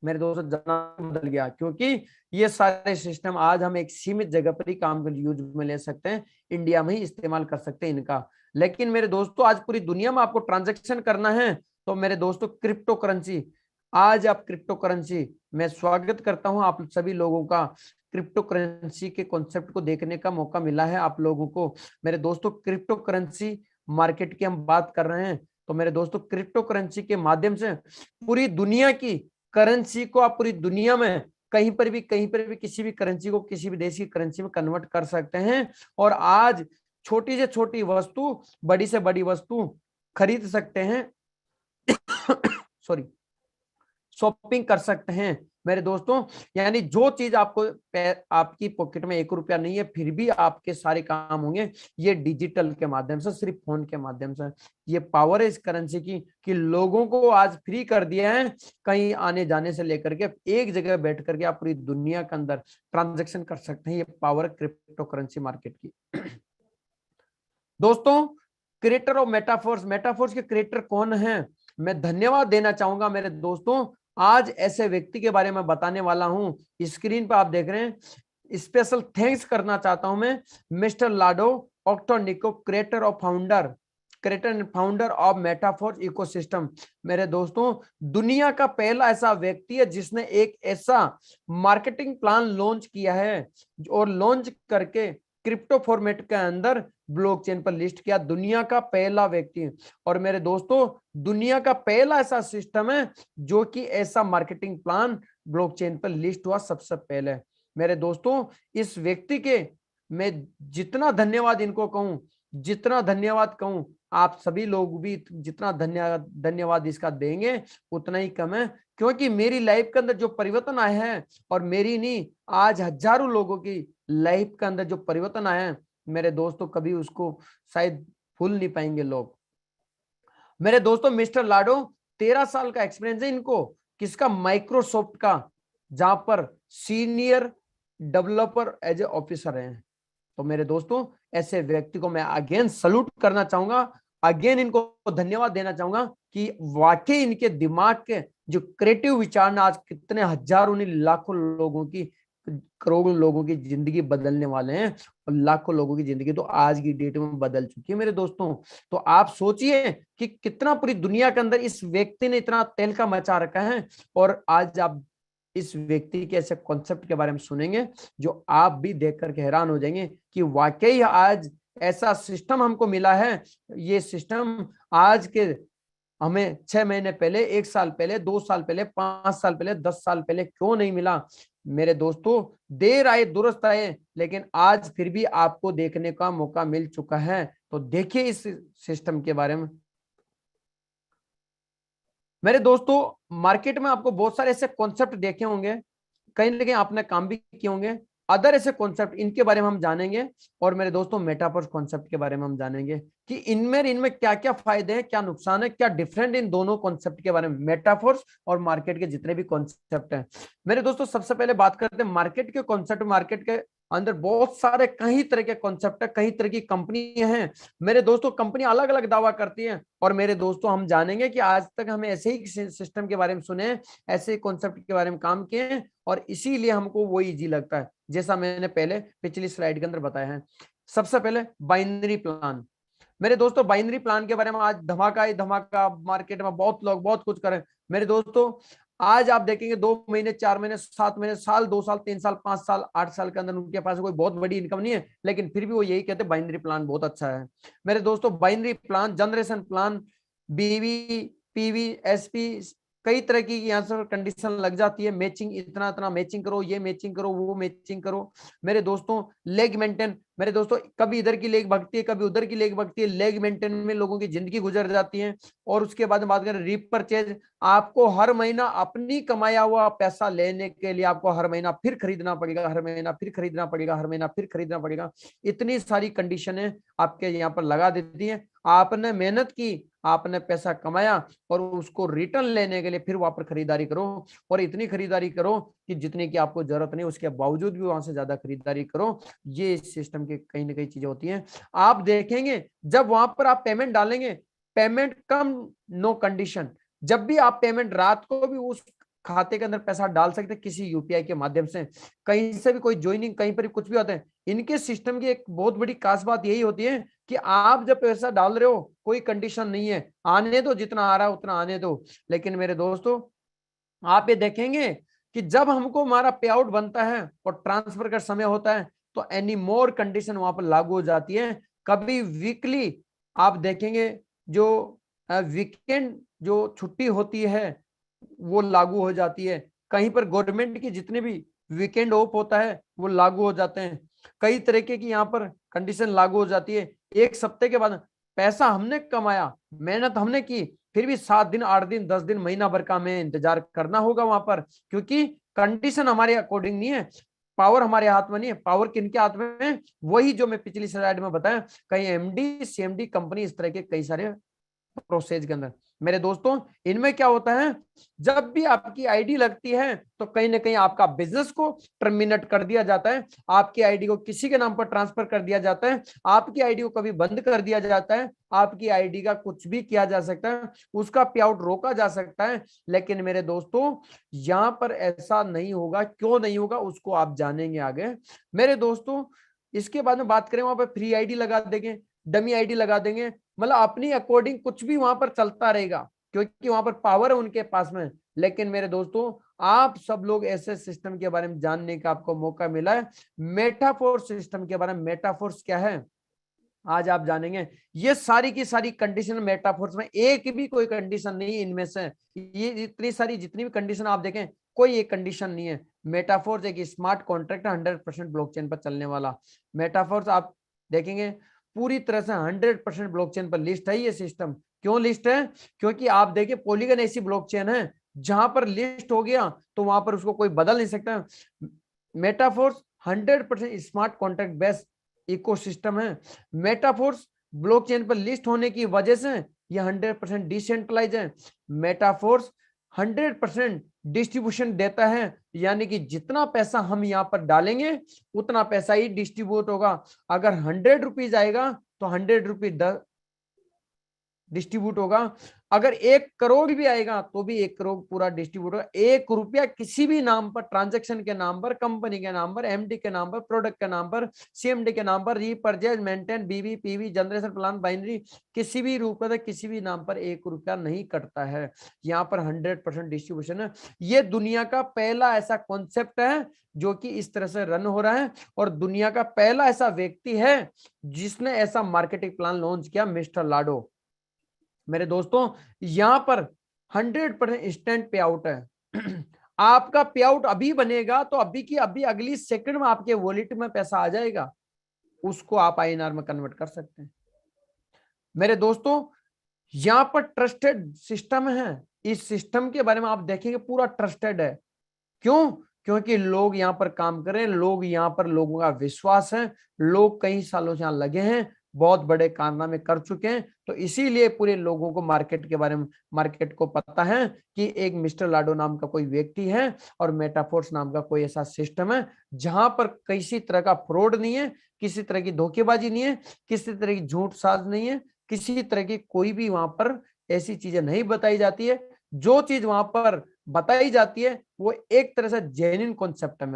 मेरे दोस्तों जमाना बदल गया, क्योंकि ये सारे सिस्टम आज हम एक सीमित जगह पर ही काम कर यूज में ले सकते हैं, इंडिया में ही इस्तेमाल कर सकते हैं इनका। लेकिन मेरे दोस्तों आज पूरी दुनिया में आपको ट्रांजैक्शन करना है, तो मेरे दोस्तों क्रिप्टो करेंसी, आज आप क्रिप्टो करेंसी, मैं स्वागत करता हूं आप सभी लोगों का। क्रिप्टो करेंसी के कॉन्सेप्ट को देखने का मौका मिला है आप लोगों को। मेरे दोस्तों क्रिप्टो करेंसी मार्केट की हम बात कर रहे हैं, तो मेरे दोस्तों क्रिप्टो करेंसी के माध्यम से पूरी दुनिया की करेंसी को आप पूरी दुनिया में कहीं पर भी किसी भी करेंसी को किसी भी देश की करेंसी में कन्वर्ट कर सकते हैं। और आज छोटी से छोटी वस्तु, बड़ी से बड़ी वस्तु खरीद सकते हैं सॉरी, शॉपिंग कर सकते हैं मेरे दोस्तों। यानी जो चीज आपको आपकी पॉकेट में 1 रुपया नहीं है, फिर भी आपके सारे काम होंगे ये डिजिटल के माध्यम से, सिर्फ फोन के माध्यम से। ये पावर है इस करेंसी की कि लोगों को आज फ्री कर दिया है, कहीं आने जाने से लेकर के एक जगह बैठ करके आप पूरी दुनिया के अंदर ट्रांजेक्शन कर सकते हैं। ये पावर क्रिप्टो करेंसी मार्केट की। दोस्तों क्रिएटर ऑफ मेटाफोर्स, मेटाफोर्स के क्रिएटर कौन है, मैं धन्यवाद देना चाहूंगा मेरे दोस्तों। आज ऐसे व्यक्ति के बारे में बताने वाला हूं, स्क्रीन पर आप देख रहे हैं। स्पेशल थैंक्स करना चाहता हूं मैं मिस्टर लाडो ऑक्टोनिको, क्रिएटर और founder creator and founder of Meta Force ecosystem. मेरे दोस्तों, दुनिया का पहला ऐसा व्यक्ति है जिसने एक ऐसा मार्केटिंग प्लान लॉन्च किया है और लॉन्च करके क्रिप्टो फॉर्मेट के अंदर ब्लॉकचेन पर लिस्ट किया। दुनिया का पहला व्यक्ति। और मेरे दोस्तों, दुनिया का पहला ऐसा सिस्टम है जो कि ऐसा मार्केटिंग प्लान ब्लॉकचेन पर लिस्ट हुआ सबसे पहले। मेरे दोस्तों, इस व्यक्ति के मैं जितना धन्यवाद इनको कहूं, जितना धन्यवाद कहूं, आप सभी लोग भी जितना धन्यवाद इसका देंगे उतना ही कम है। क्योंकि मेरी लाइफ के अंदर जो परिवर्तन आए हैं, और मेरी नहीं, आज हजारों लोगों की लाइफ के अंदर जो परिवर्तन आए हैं, मेरे दोस्तों कभी उसको शायद भूल नहीं पाएंगे लोग। मेरे दोस्तों, मिस्टर लाडो 13 साल का एक्सपीरियंस है इनको, किसका? माइक्रोसॉफ्ट का, जहां पर senior developer as a officer हैं। तो मेरे दोस्तों, ऐसे व्यक्ति को मैं अगेन सल्यूट करना चाहूंगा, अगेन इनको धन्यवाद देना चाहूंगा कि वाकई इनके दिमाग के जो क्रिएटिव विचार ने आज कितने हजारों नहीं लाखों लोगों की, करोड़ों लोगों की जिंदगी बदलने वाले हैं। और लाखों लोगों की जिंदगी तो आज की डेट में बदल चुकी है मेरे दोस्तों। तो आप सोचिए कि कितना पूरी दुनिया के अंदर इस व्यक्ति ने इतना तहलका मचा रखा है। और आज आप इस व्यक्ति के ऐसे कॉन्सेप्ट के बारे में सुनेंगे जो आप भी देख करके हैरान हो जाएंगे कि वाकई आज ऐसा सिस्टम हमको मिला है। ये सिस्टम आज के हमें 6 महीने पहले, 1 साल पहले, 2 साल पहले, 5 साल पहले, 10 साल पहले क्यों नहीं मिला? मेरे दोस्तों, देर आए दुरुस्त आए, लेकिन आज फिर भी आपको देखने का मौका मिल चुका है। तो देखिए इस सिस्टम के बारे में। मेरे दोस्तों, मार्केट में आपको बहुत सारे ऐसे कॉन्सेप्ट देखे होंगे, कहीं ना कहीं आपने काम भी किए होंगे। अदर ऐसे कॉन्सेप्ट, इनके बारे में हम जानेंगे। और मेरे दोस्तों, मेटाफोर्स कॉन्सेप्ट के बारे में हम जानेंगे कि इनमें क्या क्या फायदे हैं, क्या नुकसान है, क्या डिफरेंट इन दोनों कॉन्सेप्ट के बारे में, मेटाफोर्स और मार्केट के जितने भी कॉन्सेप्ट हैं। मेरे दोस्तों, सबसे पहले बात करते हैं मार्केट के कॉन्सेप्ट। मार्केट के अंदर बहुत सारे कई तरह के कॉन्सेप्ट है, कई तरह की कंपनियां हैं। मेरे दोस्तों, कंपनी अलग अलग दावा करती हैं। और मेरे दोस्तों, हम जानेंगे कि आज तक हमें ऐसे ही सिस्टम के बारे में सुने, ऐसे कॉन्सेप्ट के बारे में काम किए हैं, और इसीलिए हमको वो इजी लगता है, जैसा मैंने पहले पिछली स्लाइड के अंदर बताया है। सबसे पहले बाइनरी प्लान। मेरे दोस्तों, बाइनरी प्लान के बारे में आज धमाका ही धमाका, मार्केट में बहुत लोग बहुत कुछ करें। मेरे दोस्तों, आज आप देखेंगे 2 महीने, 4 महीने, 7 महीने, साल, 2 साल, 3 साल, 5 साल, 8 साल के अंदर उनके पास कोई बहुत बड़ी इनकम नहीं है, लेकिन फिर भी वो यही कहते हैं बाइनरी प्लान बहुत अच्छा है। मेरे दोस्तों, बाइनरी प्लान, जनरेशन प्लान, बीवी, पीवी, एसपी, कई तरह की यहाँ से कंडीशन लग जाती है। मैचिंग, इतना इतना मैचिंग करो, ये मैचिंग करो, वो मैचिंग करो। मेरे दोस्तों, लेग मेंटेन। मेरे दोस्तों, कभी इधर की लेग भगती है, कभी उधर की लेग भगती है, लेग मेंटेन में लोगों की जिंदगी गुजर जाती है। और उसके बाद बात करें रीपरचेज, आपको हर महीना अपनी कमाया हुआ पैसा लेने के लिए आपको हर महीना फिर खरीदना पड़ेगा, हर महीना फिर खरीदना पड़ेगा, हर महीना फिर खरीदना पड़ेगा। इतनी सारी कंडीशनें आपके यहाँ पर लगा देती है। आपने मेहनत की, आपने पैसा कमाया, और उसको रिटर्न लेने के लिए फिर वहां पर खरीदारी करो, और इतनी खरीदारी करो कि जितने की आपको जरूरत नहीं, उसके बावजूद भी वहां से ज्यादा खरीदारी करो। ये सिस्टम की कहीं ना कहीं चीजें होती हैं। आप देखेंगे जब वहां पर आप पेमेंट डालेंगे, पेमेंट कम, नो कंडीशन। जब भी आप पेमेंट रात को भी उस खाते के अंदर पैसा डाल सकते हैं किसी यूपीआई के माध्यम से, कहीं से भी कोई ज्वाइनिंग, कहीं पर भी कुछ भी होता है। इनके सिस्टम की एक बहुत बड़ी खास बात यही होती है कि आप जब पैसा डाल रहे हो, कोई कंडीशन नहीं है, आने दो, जितना आ रहा है उतना आने दो। लेकिन मेरे दोस्तों, आप ये देखेंगे कि जब हमको हमारा पे आउट बनता है और ट्रांसफर का समय होता है, तो एनी मोर कंडीशन वहां पर लागू हो जाती है। कभी वीकली आप देखेंगे जो वीकेंड जो छुट्टी होती है वो लागू हो जाती है। कहीं पर गवर्नमेंट की जितने भी वीकेंड ऑफ होता है वो लागू हो जाते हैं। कई तरीके की यहाँ पर कंडीशन लागू हो जाती है। एक सप्ते के बाद पैसा हमने कमाया, मेहनत हमने की, फिर भी 7 दिन, 8 दिन, 10 दिन, महीना भर का हमें इंतजार करना होगा वहां पर, क्योंकि कंडीशन हमारे अकॉर्डिंग नहीं है। पावर हमारे हाथ में नहीं है। पावर किनके हाथ में है? वही जो मैं पिछली स्लाइड में बताया, कई एमडी, सीएमडी कंपनी, इस तरह के कई सारे प्रोसेस के अंदर। मेरे दोस्तों, इनमें क्या होता है, जब भी आपकी आईडी लगती है तो कहीं ना कहीं आपका बिजनेस को टर्मिनेट कर दिया जाता है, आपकी आईडी को किसी के नाम पर ट्रांसफर कर दिया जाता है, आपकी आईडी को कभी बंद कर दिया जाता है, आपकी आईडी का कुछ भी किया जा सकता है, उसका पे आउट रोका जा सकता है। लेकिन मेरे दोस्तों, यहां पर ऐसा नहीं होगा। क्यों नहीं होगा उसको आप जानेंगे आगे। मेरे दोस्तों, इसके बाद में बात करें, वहां पर फ्री आईडी लगा देंगे, डमी आईडी लगा देंगे, मतलब अपनी अकॉर्डिंग कुछ भी वहां पर चलता रहेगा, क्योंकि वहां पर पावर है उनके पास में। लेकिन मेरे दोस्तों, आप सब लोग ऐसे सिस्टम के बारे में जानने का आपको मौका मिला है। मेटाफोर्स सिस्टम के बारे में, मेटाफोर्स क्या है आज आप जानेंगे। ये सारी की सारी कंडीशन मेटाफोर्स में, एक भी कोई कंडीशन नहीं इनमें से, ये इतनी सारी जितनी भी कंडीशन आप देखें, कोई एक कंडीशन नहीं है। मेटाफोर्स एक स्मार्ट कॉन्ट्रैक्ट 100% ब्लॉकचेन पर चलने वाला। मेटाफोर्स आप देखेंगे पूरी तरह से 100% ब्लॉकचेन पर लिस्ट है ये सिस्टम। क्यों लिस्ट है? क्योंकि आप देखिए पॉलीगन ऐसी ब्लॉकचेन है जहां पर लिस्ट हो गया तो वहां पर उसको कोई बदल नहीं सकता। Meta Force 100% smart contract based ecosystem है। मेटाफोर्स ब्लॉकचेन पर लिस्ट होने की वजह से ये 100% डिसेंट्रलाइज है। मेटाफोर्स 100% डिस्ट्रीब्यूशन देता है, यानी कि जितना पैसा हम यहाँ पर डालेंगे उतना पैसा ही डिस्ट्रीब्यूट होगा। अगर 100 रुपीज आएगा तो 100 रुपीज डिस्ट्रीब्यूट होगा। अगर 1 करोड़ भी आएगा तो भी 1 करोड़ पूरा डिस्ट्रीब्यूट होगा। 1 रुपया किसी भी नाम पर, ट्रांजैक्शन के नाम पर, कंपनी के नाम पर, एमडी के नाम पर, प्रोडक्ट के नाम पर, सीएमडी के नाम पर, रीपरचेज, मेंटेन, बीबी, पीवी, जनरेशन प्लान, बाइनरी, किसी भी रूप में किसी भी नाम पर 1 रुपया नहीं कटता है। यहाँ पर 100% डिस्ट्रीब्यूशन है। ये दुनिया का पहला ऐसा कॉन्सेप्ट है जो कि इस तरह से रन हो रहा है, और दुनिया का पहला ऐसा व्यक्ति है जिसने ऐसा मार्केटिंग प्लान लॉन्च किया, मिस्टर लाडो। मेरे दोस्तों, यहां पर 100% इंस्टेंट पे आउट है। आपका पे आउट अभी बनेगा तो अभी की अभी अगली सेकंड में आपके वॉलेट में पैसा आ जाएगा, उसको आप आईएनआर में कन्वर्ट कर सकते हैं। मेरे दोस्तों, यहां पर ट्रस्टेड सिस्टम है। इस सिस्टम के बारे में आप देखेंगे पूरा ट्रस्टेड है। क्यों? क्योंकि लोग यहां पर काम कर रहे हैं, लोग यहां पर, लोगों का विश्वास है, लोग कई सालों से यहां लगे हैं, बहुत बड़े कारनामे कर चुके हैं। तो इसीलिए पूरे लोगों को मार्केट के बारे में, मार्केट को पता है कि एक मिस्टर लाडो नाम का कोई व्यक्ति है और मेटाफोर्स नाम का कोई ऐसा सिस्टम है जहां पर किसी तरह का फ्रॉड नहीं है, किसी तरह की धोखेबाजी नहीं है, किसी तरह की झूठ साज नहीं है, किसी तरह की कोई भी वहां पर ऐसी चीजें नहीं बताई जाती है। जो चीज वहां पर बताई जाती है वो एक तरह से जेन्युइन कॉन्सेप्ट है।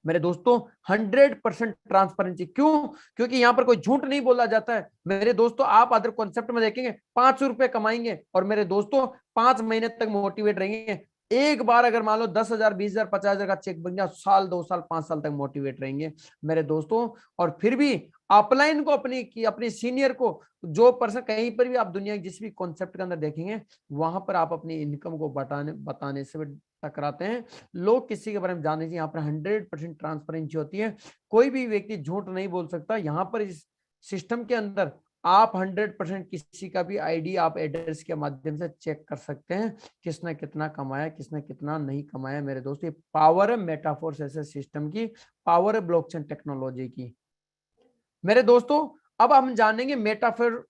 मेरे दोस्तों 100% ट्रांसपेरेंसी। क्यों? क्योंकि यहां पर कोई झूठ नहीं बोला जाता है। मेरे दोस्तों, आप अदर कॉन्सेप्ट में देखेंगे 500 रुपए कमाएंगे और मेरे दोस्तों 5 महीने तक मोटिवेट रहेंगे। एक बार अगर मान लो 10,000, 20,000, 50,000 का चेक बन गया, साल, 2 साल, 5 साल तक मोटिवेट रहेंगे मेरे दोस्तों। और फिर भी अपलाइन को, अपनी सीनियर को, जो पर्सन, कहीं पर भी आप दुनिया के जिस भी कॉन्सेप्ट के अंदर देखेंगे वहां पर आप अपनी इनकम को बताने से टकराते हैं। लोग किसी के बारे में जानने से यहाँ पर 100% ट्रांसपेरेंसी होती है। कोई भी व्यक्ति झूठ नहीं बोल सकता। यहाँ पर इस सिस्टम के अंदर आप 100% किसी का भी आईडी आप एड्रेस के माध्यम से चेक कर सकते हैं, किसने कितना कमाया, किसने कितना नहीं कमाया। मेरे दोस्तों, ये पावर है मेटाफोर्स ऐसे सिस्टम की, पावर है ब्लॉकचेन टेक्नोलॉजी की। मेरे दोस्तों, अब हम जानेंगे Meta Force,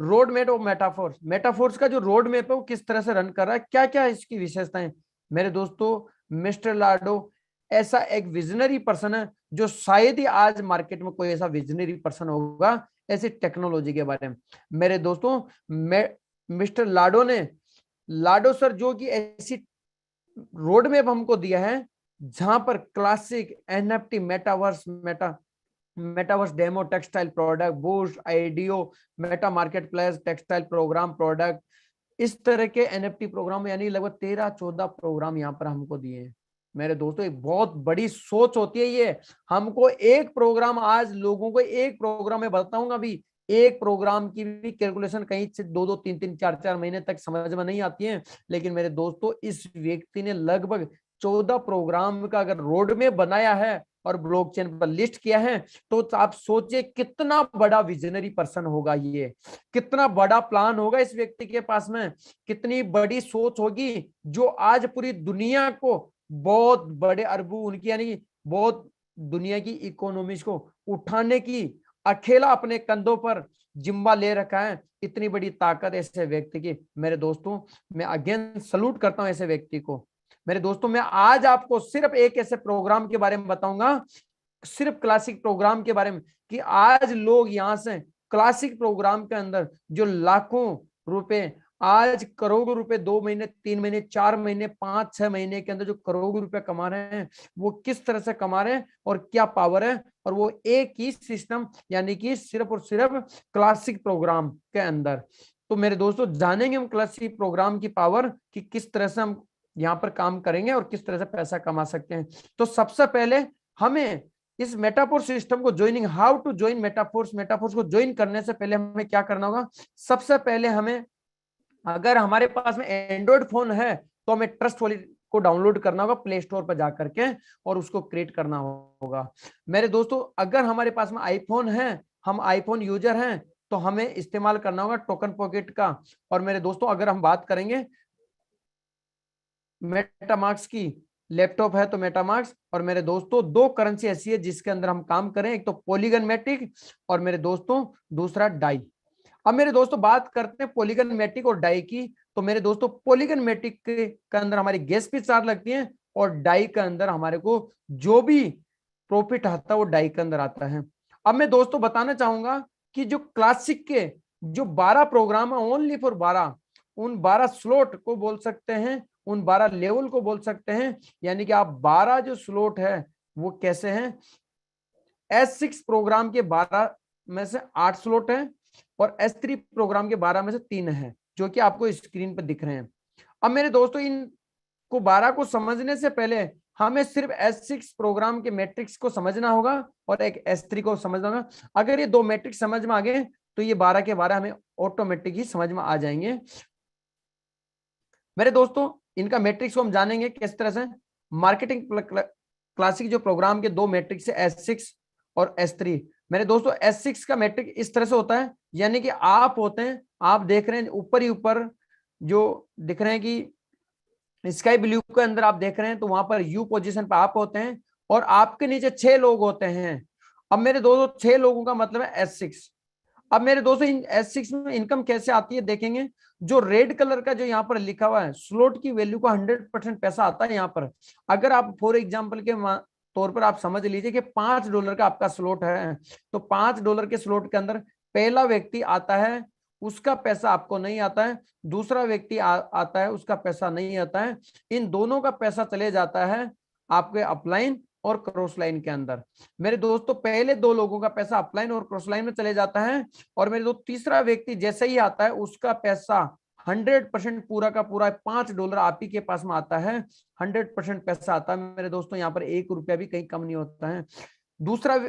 road map of Meta Force. Meta Force का जो रोड मैप है वो किस तरह से रन कर रहा है, क्या क्या इसकी विशेषताएं। मेरे दोस्तों, मिस्टर लाडो ऐसा एक विजनरी पर्सन है जो शायद ही आज मार्केट में कोई ऐसा विजनरी पर्सन होगा ऐसी टेक्नोलॉजी के बारे में। मेरे दोस्तों, मिस्टर लाडो ने, लाडो सर जो कि ऐसी रोड मैप हमको दिया है जहां पर classic, NFT, metaverse demo, textile product, boost, IDO, meta marketplace, textile program, product, इस तरह के एनएफटी प्रोग्राम, यानी लगभग 13-14 प्रोग्राम यहाँ पर हमको दिए हैं। मेरे दोस्तों, एक बहुत बड़ी सोच होती है ये। हमको एक प्रोग्राम, आज लोगों को एक प्रोग्राम में बताऊंगा, अभी एक प्रोग्राम की भी कैलकुलेशन कहीं से 2-2, 3-3, 4-4 महीने तक समझ में नहीं आती है। लेकिन मेरे दोस्तों, इस व्यक्ति ने लगभग 14 प्रोग्राम का अगर रोड में बनाया है और ब्लॉकचेन पर लिस्ट किया है, तो आप सोचिए कितना बड़ा विजनरी पर्सन होगा ये, कितना बड़ा प्लान होगा इस व्यक्ति के पास में, कितनी बड़ी सोच होगी, जो आज पूरी दुनिया को, बहुत बड़े अरबों उनकी, यानी बहुत दुनिया की इकोनॉमीज को उठाने की अकेला अपने कंधों पर जिम्मा ले रखा है। इतनी बड़ी ताकत ऐसे व्यक्ति की। मेरे दोस्तों, मैं अगेन सल्यूट करता हूं ऐसे व्यक्ति को। मेरे दोस्तों, मैं आज आपको सिर्फ एक ऐसे प्रोग्राम के बारे में बताऊंगा, सिर्फ क्लासिक प्रोग्राम के बारे में, कि आज लोग यहां से क्लासिक प्रोग्राम के अंदर जो लाखों रुपए आज करोड़ों रुपए 2 महीने, 3 महीने, 4 महीने, 5-6 महीने के अंदर जो करोड़ों रुपए कमा रहे हैं, वो किस तरह से कमा रहे हैं और क्या पावर है, और वो एक ही सिस्टम यानी कि सिर्फ और सिर्फ क्लासिक प्रोग्राम के अंदर। तो मेरे दोस्तों जानेंगे हम क्लासिक प्रोग्राम की पावर कि किस तरह से हम यहाँ पर काम करेंगे और किस तरह से पैसा कमा सकते हैं। तो सबसे पहले हमें इस मेटाफोर सिस्टम को joining, how to join Meta Force, Meta Force को ज्वाइन करने से पहले हमें क्या करना होगा। सबसे पहले हमें, अगर हमारे पास में एंड्रॉइड फोन है तो हमें ट्रस्ट वॉलेट को डाउनलोड करना होगा प्ले स्टोर पर जाकर के और उसको क्रिएट करना होगा। मेरे दोस्तों अगर हमारे पास में आईफोन है, हम आईफोन यूजर हैं, तो हमें इस्तेमाल करना होगा टोकन पॉकेट का। और मेरे दोस्तों अगर हम बात करेंगे मेटामार्क्स की, लैपटॉप है तो मेटामार्क्स। और मेरे दोस्तों दो करेंसी ऐसी है जिसके अंदर हम काम करें, एक तो पॉलीगन मैटिक और मेरे दोस्तों दूसरा डाई। अब मेरे दोस्तों बात करते हैं पॉलीगन मैटिक और डाई की। तो मेरे दोस्तों पॉलीगन मैटिक के अंदर हमारी गैस भी चार्ज लगती है और डाई के अंदर हमारे को जो भी प्रॉफिट आता है वो डाई के अंदर आता है। अब मैं दोस्तों बताना चाहूंगा कि जो क्लासिक के जो 12 प्रोग्राम है, ओनली फॉर 12, उन 12 स्लॉट को बोल सकते हैं, उन 12 लेवल को बोल सकते हैं। यानी कि आप 12 जो स्लॉट है वो कैसे हैं, S6 प्रोग्राम के 12 में से 8 स्लॉट है और S3 प्रोग्राम के 12 में से 3 है, जो कि आपको स्क्रीन पर दिख रहे हैं। अब मेरे दोस्तों इनको 12 को समझने से पहले हमें सिर्फ S6 प्रोग्राम के मैट्रिक्स को समझना होगा और एक S3 को समझना होगा। अगर ये दो मैट्रिक्स समझ में आ गए तो ये 12 के 12 हमें ऑटोमेटिक ही समझ में आ जाएंगे। मेरे दोस्तों इनका मैट्रिक्स को हम जानेंगे किस तरह से। मार्केटिंग क्लासिक जो प्रोग्राम के दो मैट्रिक्स है, S6 और S3। मेरे दोस्तों S6 का मैट्रिक इस तरह से होता है, यानी कि आप होते हैं, आप देख रहे हैं ऊपर ही ऊपर जो दिख रहे हैं कि स्काई ब्लू के अंदर आप देख रहे हैं, तो वहां पर यू पोजीशन पर आप होते हैं और आपके नीचे 6 लोग होते हैं। अब मेरे दोस्तों 6 लोगों का मतलब है S6। अब मेरे दोस्तों इन S6 में इनकम कैसे आती है देखेंगे। जो रेड कलर का जो यहाँ पर लिखा हुआ है, स्लॉट की वैल्यू का 100% पैसा आता है यहाँ पर। अगर आप फॉर एग्जांपल के तौर पर आप समझ लीजिए कि $5 का आपका स्लॉट है, तो $5 के स्लॉट के अंदर पहला व्यक्ति आता है, उसका पैसा आपको नहीं आता है, दूसरा व्यक्ति आता है, उसका पैसा नहीं आता है। इन दोनों का पैसा चले जाता है आपके अपलाइन और क्रॉस लाइन के अंदर। मेरे दोस्तों पहले दो लोगों का पैसा अपलाइन और क्रॉस लाइन में चले जाता है और मेरे दोस्त तीसरा व्यक्ति जैसे ही आता है उसका पैसा 100% पूरा का पूरा $5 आप ही के पास में आता है। 100% पैसा आता है मेरे दोस्तों, यहाँ पर ₹1 भी कहीं कम नहीं होता है। दूसरा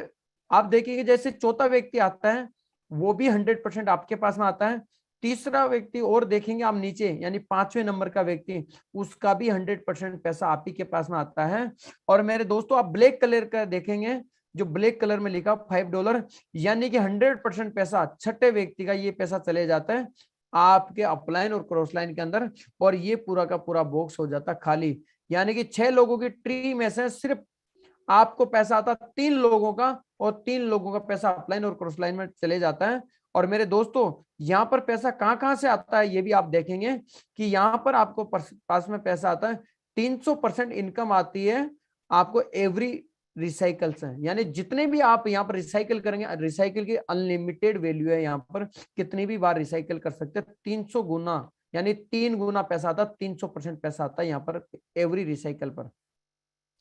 आप देखिए जैसे चौथा व्यक्ति आता है वो भी 100% आपके पास में आता है। तीसरा व्यक्ति और देखेंगे आप नीचे, यानी 5वें नंबर का व्यक्ति, उसका भी 100% पैसा आप ही के पास में आता है। और मेरे दोस्तों आप ब्लैक कलर का देखेंगे, जो ब्लैक कलर में लिखा $5, यानी कि 100% पैसा छठे व्यक्ति का ये पैसा चले जाता है आपके अपलाइन और क्रॉस लाइन के अंदर, और ये पूरा का पूरा बॉक्स हो जाता खाली। यानी कि 6 लोगों की ट्री में से सिर्फ आपको पैसा आता 3 लोगों का, और 3 लोगों का पैसा अपलाइन और क्रॉस लाइन में चले जाता है। और मेरे दोस्तों यहाँ पर पैसा कहाँ से आता है ये भी आप देखेंगे कि यहाँ पर आपको पास में पैसा आता है 300% इनकम आती है आपको एवरी रिसाइकल से। यानी जितने भी आप यहाँ पर रिसाइकल करेंगे, रिसाइकल की अनलिमिटेड वैल्यू है, यहाँ पर कितनी भी बार रिसाइकल कर सकते हैं, 300 गुना यानी 3 गुना पैसा आता है, 300% पैसा आता है यहाँ पर एवरी रिसाइकल पर।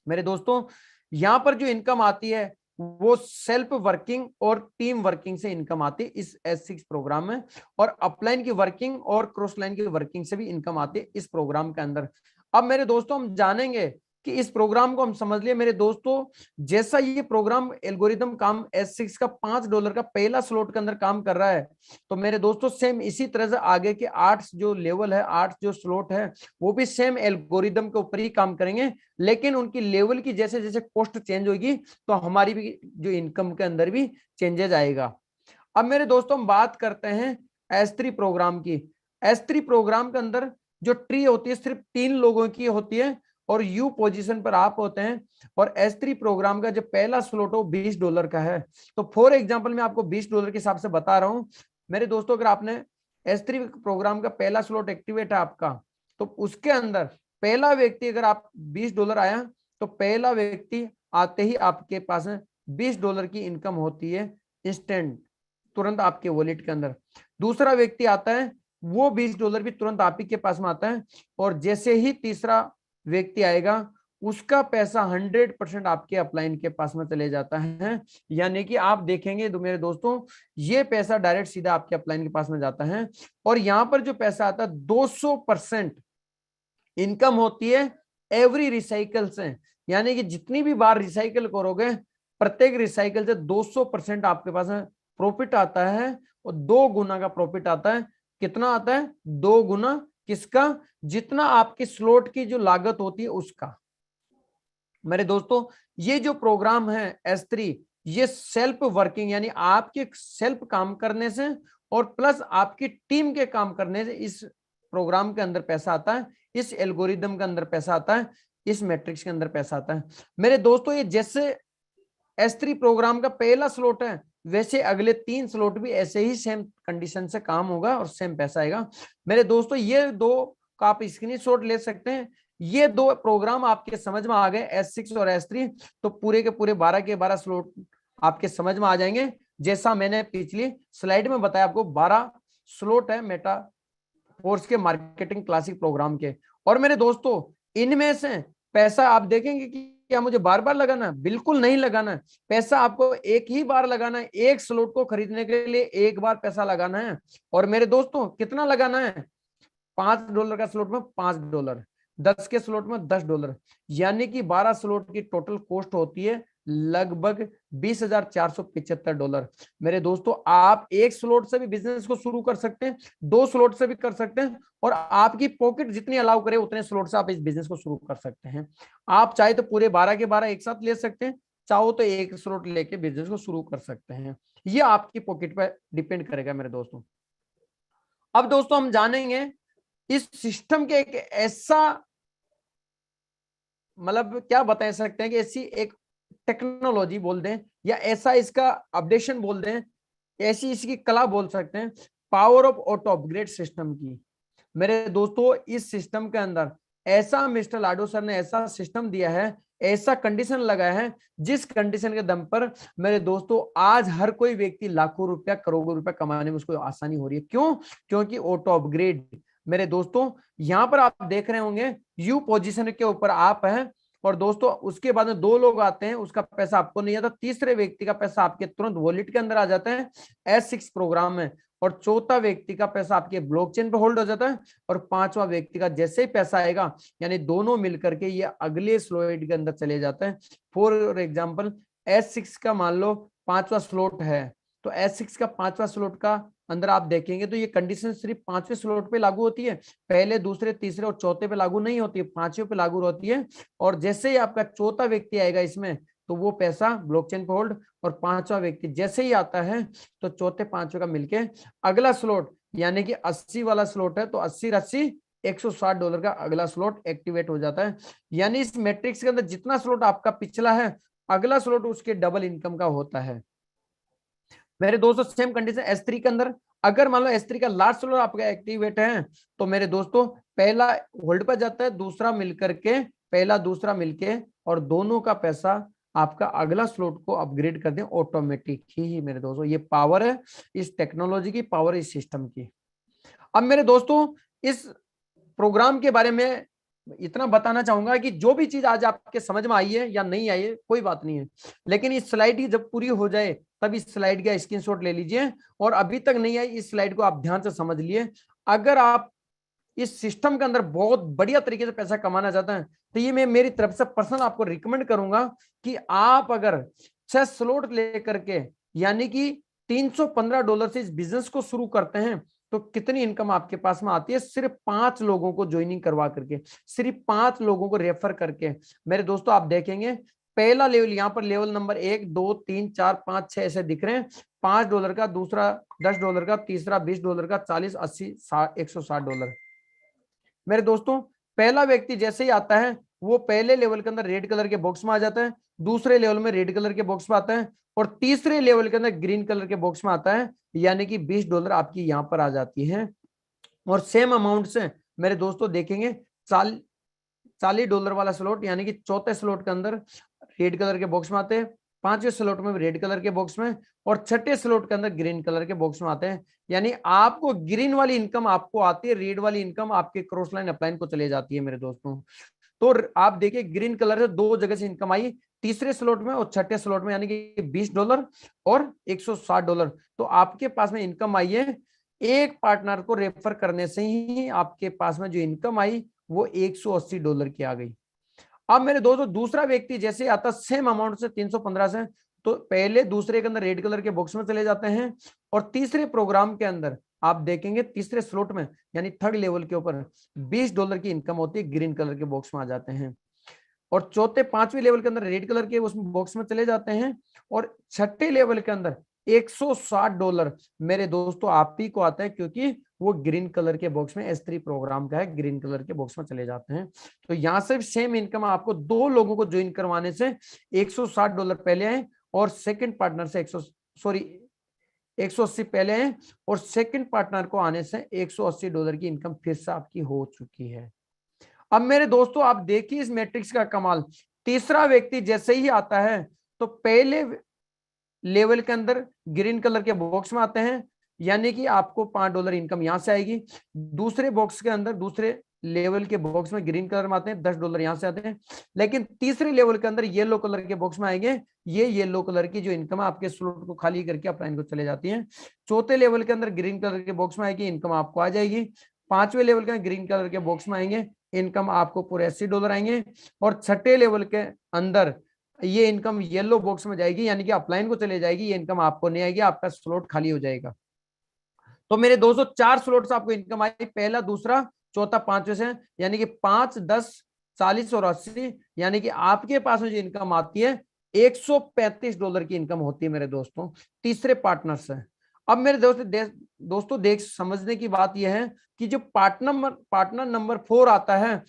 मेरे दोस्तों यहाँ पर जो इनकम आती है वो सेल्फ वर्किंग और टीम वर्किंग से इनकम आती है इस S6 प्रोग्राम में, और अपलाइन की वर्किंग और क्रॉस लाइन की वर्किंग से भी इनकम आती है इस प्रोग्राम के अंदर। अब मेरे दोस्तों हम जानेंगे कि इस प्रोग्राम को हम समझ लिए। मेरे दोस्तों जैसा ये प्रोग्राम एल्गोरिदम काम S6 का $5 का पहला स्लॉट के अंदर काम कर रहा है, तो मेरे दोस्तों सेम इसी तरह से आगे के 8 जो लेवल है, 8 जो स्लॉट है, वो भी सेम एल्गोरिदम के ऊपर ही काम करेंगे, लेकिन उनकी लेवल की जैसे जैसे कॉस्ट चेंज होगी तो हमारी भी जो इनकम के अंदर भी चेंजेस आएगा। अब मेरे दोस्तों हम बात करते हैं S3 प्रोग्राम की। S3 प्रोग्राम के अंदर जो ट्री होती है सिर्फ 3 लोगों की होती है और यू पोजीशन पर आप होते हैं, और S3 प्रोग्राम का जो पहला स्लॉट हो $20 का है। तो फॉर एग्जांपल मैं आपको $20 के हिसाब से बता रहा हूं। मेरे दोस्तों अगर आपने S3 प्रोग्राम का पहला स्लॉट एक्टिवेट है आपका, तो उसके अंदर पहला व्यक्ति अगर आप $20 आया तो पहला व्यक्ति आते ही आपके पास $20 की इनकम होती है इंस्टेंट, तुरंत आपके वॉलेट के अंदर। दूसरा व्यक्ति आता है वो $20 भी तुरंत आप ही के पास में आता है। और जैसे ही तीसरा व्यक्ति आएगा उसका पैसा 100% आपके अपलाइन के पास में चले जाता है। यानी कि आप देखेंगे तो मेरे दोस्तों, ये पैसा डायरेक्ट सीधा आपके अपलाइन के पास में जाता है। और यहां पर जो पैसा आता है 200% इनकम होती है एवरी रिसाइकल से। यानी कि जितनी भी बार रिसाइकल करोगे प्रत्येक रिसाइकल से 200% आपके पास प्रॉफिट आता है। और 2 गुना का प्रॉफिट आता है। कितना आता है? 2 गुना। किसका? जितना आपकी स्लॉट की जो लागत होती है उसका। मेरे दोस्तों, ये जो प्रोग्राम है S3, ये सेल्फ वर्किंग यानी आपके सेल्फ काम करने से और प्लस आपकी टीम के काम करने से इस प्रोग्राम के अंदर पैसा आता है, इस एल्गोरिदम के अंदर पैसा आता है, इस मैट्रिक्स के अंदर पैसा आता है। मेरे दोस्तों, ये जैसे S3 प्रोग्राम का पहला स्लॉट है, वैसे अगले 3 स्लॉट भी ऐसे ही सेम कंडीशन से काम होगा और सेम पैसा आएगा। मेरे दोस्तों, ये 2 का आप स्क्रीनशॉट ले सकते हैं। ये 2 प्रोग्राम आपके समझ में आ गए, S6 और S3, तो पूरे के पूरे 12 के 12 स्लॉट आपके समझ में आ जाएंगे। जैसा मैंने पिछली स्लाइड में बताया, आपको 12 स्लॉट है मेटा फोर्स के मार्केटिंग क्लासिक प्रोग्राम के। और मेरे दोस्तों, इनमें से पैसा आप देखेंगे कि क्या मुझे बार बार लगाना है? बिल्कुल नहीं लगाना है। पैसा आपको एक ही बार लगाना है। एक स्लॉट को खरीदने के लिए एक बार पैसा लगाना है। और मेरे दोस्तों, कितना लगाना है? $5 का स्लॉट में $5, 10 के स्लॉट में $10, यानी कि 12 स्लॉट की टोटल कॉस्ट होती है लगभग $20,475। मेरे दोस्तों, आप एक स्लॉट से भी बिजनेस को शुरू कर सकते हैं, 2 स्लॉट से भी कर सकते हैं, और आपकी पॉकेट जितनी अलाउ करे उतने स्लॉट से आप इस बिजनेस को शुरू कर सकते हैं। आप चाहे तो पूरे 12 के 12 एक साथ ले सकते हैं, चाहो तो एक स्लॉट लेके बिजनेस को शुरू कर सकते हैं। ये आपकी पॉकेट पर डिपेंड करेगा मेरे दोस्तों। अब दोस्तों, हम जानेंगे इस सिस्टम के एक ऐसा, मतलब क्या बता सकते हैं कि ऐसी एक टेक्नोलॉजी बोल दें या ऐसा इसका अपडेशन बोल दें, ऐसी इसकी कला बोल सकते हैं, power of auto upgrade system की। मेरे दोस्तों, इस सिस्टम के अंदर ऐसा मिस्टर लाडो सर ने ऐसा सिस्टम दिया है, ऐसा कंडीशन लगाया है, जिस कंडीशन के दम पर मेरे दोस्तों आज हर कोई व्यक्ति लाखों रुपया करोड़ों रुपया कमाने में उसको आसानी हो रही है। क्यों? क्योंकि ऑटो अपग्रेड। मेरे दोस्तों, यहां पर आप देख रहे होंगे यू पोजीशन के ऊपर आप हैं, और दोस्तों उसके बाद में 2 लोग आते हैं, उसका पैसा आपको नहीं आता, तीसरे व्यक्ति का पैसा आपके तुरंत वॉलेट के अंदर आ जाता है S6 प्रोग्राम में, और चौथा व्यक्ति का पैसा आपके ब्लॉकचेन पे होल्ड हो जाता है, और 5वां व्यक्ति का जैसे ही पैसा आएगा, यानी दोनों मिलकर के ये अगले स्लॉट के अंदर चले जाते हैं। फॉर एग्जांपल, S6 का मान लो 5वां स्लॉट है, तो S6 का 5वां स्लॉट का अंदर आप देखेंगे तो ये कंडीशन सिर्फ 5वें स्लॉट पे लागू होती है, पहले, दूसरे, तीसरे और चौथे पे लागू नहीं होती है, 5वें पे लागू होती है। और जैसे ही आपका चौथा व्यक्ति आएगा इसमें, तो वो पैसा ब्लॉकचेन पे होल्ड, और 5वां व्यक्ति जैसे ही आता है तो चौथे 5वें का मिलके अगला स्लॉट, यानी कि 80 वाला स्लॉट है, तो 80 $160 का अगला स्लॉट एक्टिवेट हो जाता है। यानी इस मैट्रिक्स के अंदर जितना स्लॉट आपका पिछला है, अगला स्लॉट उसके डबल इनकम का होता है। मेरे दोस्तों, सेम कंडीशन S3 के अंदर, अगर मान लो S3 का लास्ट स्लॉट आपका एक्टिवेट है, तो मेरे दोस्तों पहला होल्ड पर जाता है, दूसरा मिलकर के, पहला दूसरा मिलके, और दोनों का पैसा आपका अगला स्लॉट को अपग्रेड कर दें ऑटोमेटिक ही। मेरे दोस्तों, ये पावर है इस टेक्नोलॉजी की, पावर इस सिस्टम की। अब मेरे दोस्तों, इस प्रोग्राम के बारे में इतना बताना चाहूंगा कि जो भी चीज आज आपके समझ में आई है या नहीं आई है कोई बात नहीं है, लेकिन इस स्लाइड की जब पूरी हो जाए तब इस स्लाइड का स्क्रीनशॉट ले लीजिए, और अभी तक नहीं आई इस स्लाइड को आप ध्यान से समझ लिए। अगर आप इस सिस्टम के अंदर बहुत बढ़िया तरीके से पैसा कमाना चाहते हैं, तो ये मैं मेरी तरफ से पर्सनल आपको रिकमेंड करूंगा कि आप अगर 6 स्लॉट लेकर के, यानी कि $315 से इस बिजनेस को शुरू करते हैं, तो कितनी इनकम आपके पास में आती है सिर्फ 5 लोगों को ज्वाइनिंग करवा करके, सिर्फ 5 लोगों को रेफर करके। मेरे दोस्तों, आप देखेंगे पहला लेवल, यहाँ पर लेवल नंबर 1, 2, 3, 4, 5, 6 ऐसे दिख रहे हैं, $5 का, दूसरा $10 का, तीसरा $20 का, 40, 80, 60, $160। मेरे दोस्तों, पहला व्यक्ति जैसे ही आता है वो पहले लेवल के अंदर रेड कलर के बॉक्स में आ जाता है, दूसरे लेवल में रेड कलर के बॉक्स में आता है, और तीसरे लेवल के अंदर ग्रीन कलर के बॉक्स में आता है, यानी कि $20 आपकी यहां पर आ जाती है। और सेम अमाउंट से मेरे दोस्तों देखेंगे $40 वाला स्लॉट, यानी कि चौथे स्लॉट के अंदर रेड कलर के बॉक्स में आते हैं, 5वें स्लॉट में रेड कलर के बॉक्स में, और छठे स्लॉट के अंदर ग्रीन कलर के बॉक्स में आते हैं। यानी आपको ग्रीन वाली इनकम आपको आती है, रेड वाली इनकम आपके क्रॉस लाइन अपलाइन को चले जाती है मेरे दोस्तों। तो आप देखिए ग्रीन कलर से 2 जगह से इनकम आई, तीसरे स्लॉट में और छठे स्लॉट में, यानी कि $20 और $160। तो आपके पास में इनकम आई है, एक पार्टनर को रेफर करने से ही आपके पास में जो इनकम आई वो $180 की आ गई। अब मेरे दोस्तों दूसरा व्यक्ति जैसे आता सेम अमाउंट से 315 से, तो पहले दूसरे के अंदर रेड कलर के बॉक्स में चले जाते हैं, और तीसरे प्रोग्राम के अंदर आप देखेंगे तीसरे स्लॉट में यानी थर्ड लेवल के ऊपर $20 की इनकम होती है, ग्रीन कलर के बॉक्स में आ जाते हैं। और चौथे 5वें लेवल के अंदर रेड कलर के उसमें बॉक्स में चले जाते हैं, और छठे लेवल के अंदर $160 मेरे दोस्तों आप ही को आता है, क्योंकि वो ग्रीन कलर के बॉक्स में S3 प्रोग्राम का है, ग्रीन कलर के बॉक्स में चले जाते हैं। तो यहां से सेम इनकम आपको 2 लोगों को ज्वाइन करवाने से $160 पहले आए, और सेकंड पार्टनर से 180 पहले आए, और सेकंड पार्टनर को आने से $180 की इनकम फिर से आपकी हो चुकी है। अब मेरे दोस्तों आप देखिए इस मैट्रिक्स का कमाल, तीसरा व्यक्ति जैसे ही आता है तो पहले लेवल के अंदर ग्रीन कलर के बॉक्स में आते हैं, यानी कि आपको $5 इनकम यहां से आएगी। दूसरे बॉक्स के अंदर दूसरे लेवल के बॉक्स में ग्रीन कलर में आते हैं, $10 यहां से आते हैं। लेकिन तीसरे लेवल के अंदर येलो कलर के बॉक्स में आएंगे, ये येलो कलर की जो इनकम है आपके स्लॉट को खाली करके अपलाइन को चले जाती है। चौथे लेवल के अंदर ग्रीन कलर के बॉक्स में आएगी, इनकम आपको आ जाएगी। 5वें लेवल के ग्रीन कलर के बॉक्स में आएंगे, इनकम आपको पूरे $80 आएंगे। और छठे लेवल के अंदर ये इनकम येलो बॉक्स में जाएगी, यानी कि अपलाइन को चले जाएगी, ये इनकम आपको नहीं आएगी, आपका स्लॉट खाली हो जाएगा। तो मेरे दोस्तों 4 स्लॉट से आपको इनकम आई, पहला, दूसरा, चौथा, 5वें से, यानी कि 5, 10, 40 और 80, यानी कि आपके पास में जो इनकम आती है $135 की इनकम होती है मेरे दोस्तों तीसरे पार्टनर से। अब मेरे दोस्तों देख समझने की बात यह है कि जो पार्टनर नंबर 4 आता है,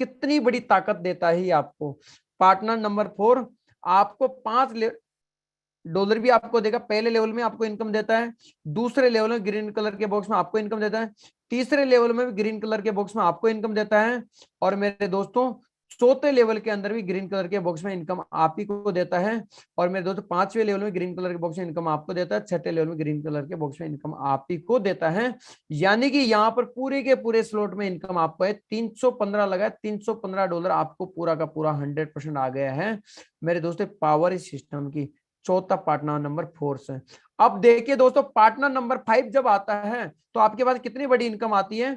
कितनी बड़ी ताकत देता है आपको। पार्टनर नंबर 4 आपको $5 भी आपको देगा, पहले लेवल में आपको इनकम देता है, दूसरे लेवल में ग्रीन कलर के बॉक्स में आपको इनकम देता है, तीसरे लेवल में भी ग्रीन कलर के बॉक्स में आपको इनकम देता है, और मेरे दोस्तों चौथे लेवल के अंदर भी ग्रीन कलर के बॉक्स में इनकम आप ही को देता है, और मेरे दोस्तों 5वें लेवल में ग्रीन कलर के बॉक्स में इनकम आपको देता है, छठे लेवल में ग्रीन कलर के बॉक्स में इनकम आप ही को देता है। यानी कि यहाँ पर पूरे के पूरे स्लॉट में इनकम आपको है 315 लगा, $315 आपको पूरा का पूरा 100% आ गया है मेरे दोस्तों पावर इस सिस्टम की, चौथा पार्टनर नंबर 4 से। अब देखिए दोस्तों पार्टनर नंबर 5 जब आता है तो आपके पास कितनी बड़ी इनकम आती है,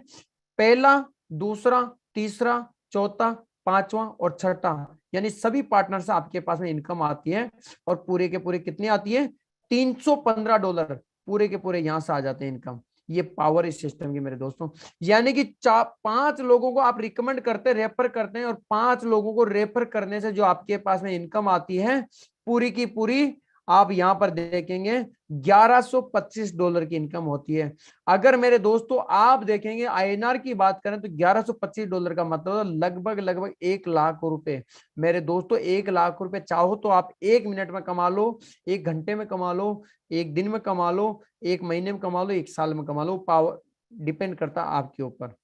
पहला, दूसरा, तीसरा, चौथा, 5वां और छठा, यानी सभी पार्टनर से आपके पास में इनकम आती है, और पूरे के पूरे कितनी आती है, $315 पूरे के पूरे यहां से आ जाते हैं इनकम। ये पावर इस सिस्टम की मेरे दोस्तों, यानी कि 5 लोगों को आप रिकमेंड करते रेफर करते हैं, और 5 लोगों को रेफर करने से जो आपके पास में इनकम आती है पूरी की पूरी आप यहां पर देखेंगे $1125 की इनकम होती है। अगर मेरे दोस्तों आप देखेंगे INR की बात करें तो $1125 का मतलब लगभग 1 लाख रुपए मेरे दोस्तों। 1 लाख रुपए चाहो तो आप 1 मिनट में कमा लो, 1 घंटे में कमा लो, 1 दिन में कमा लो, 1 महीने में कमा लो, 1 साल में कमा लो, पावर डिपेंड करता आपके ऊपर।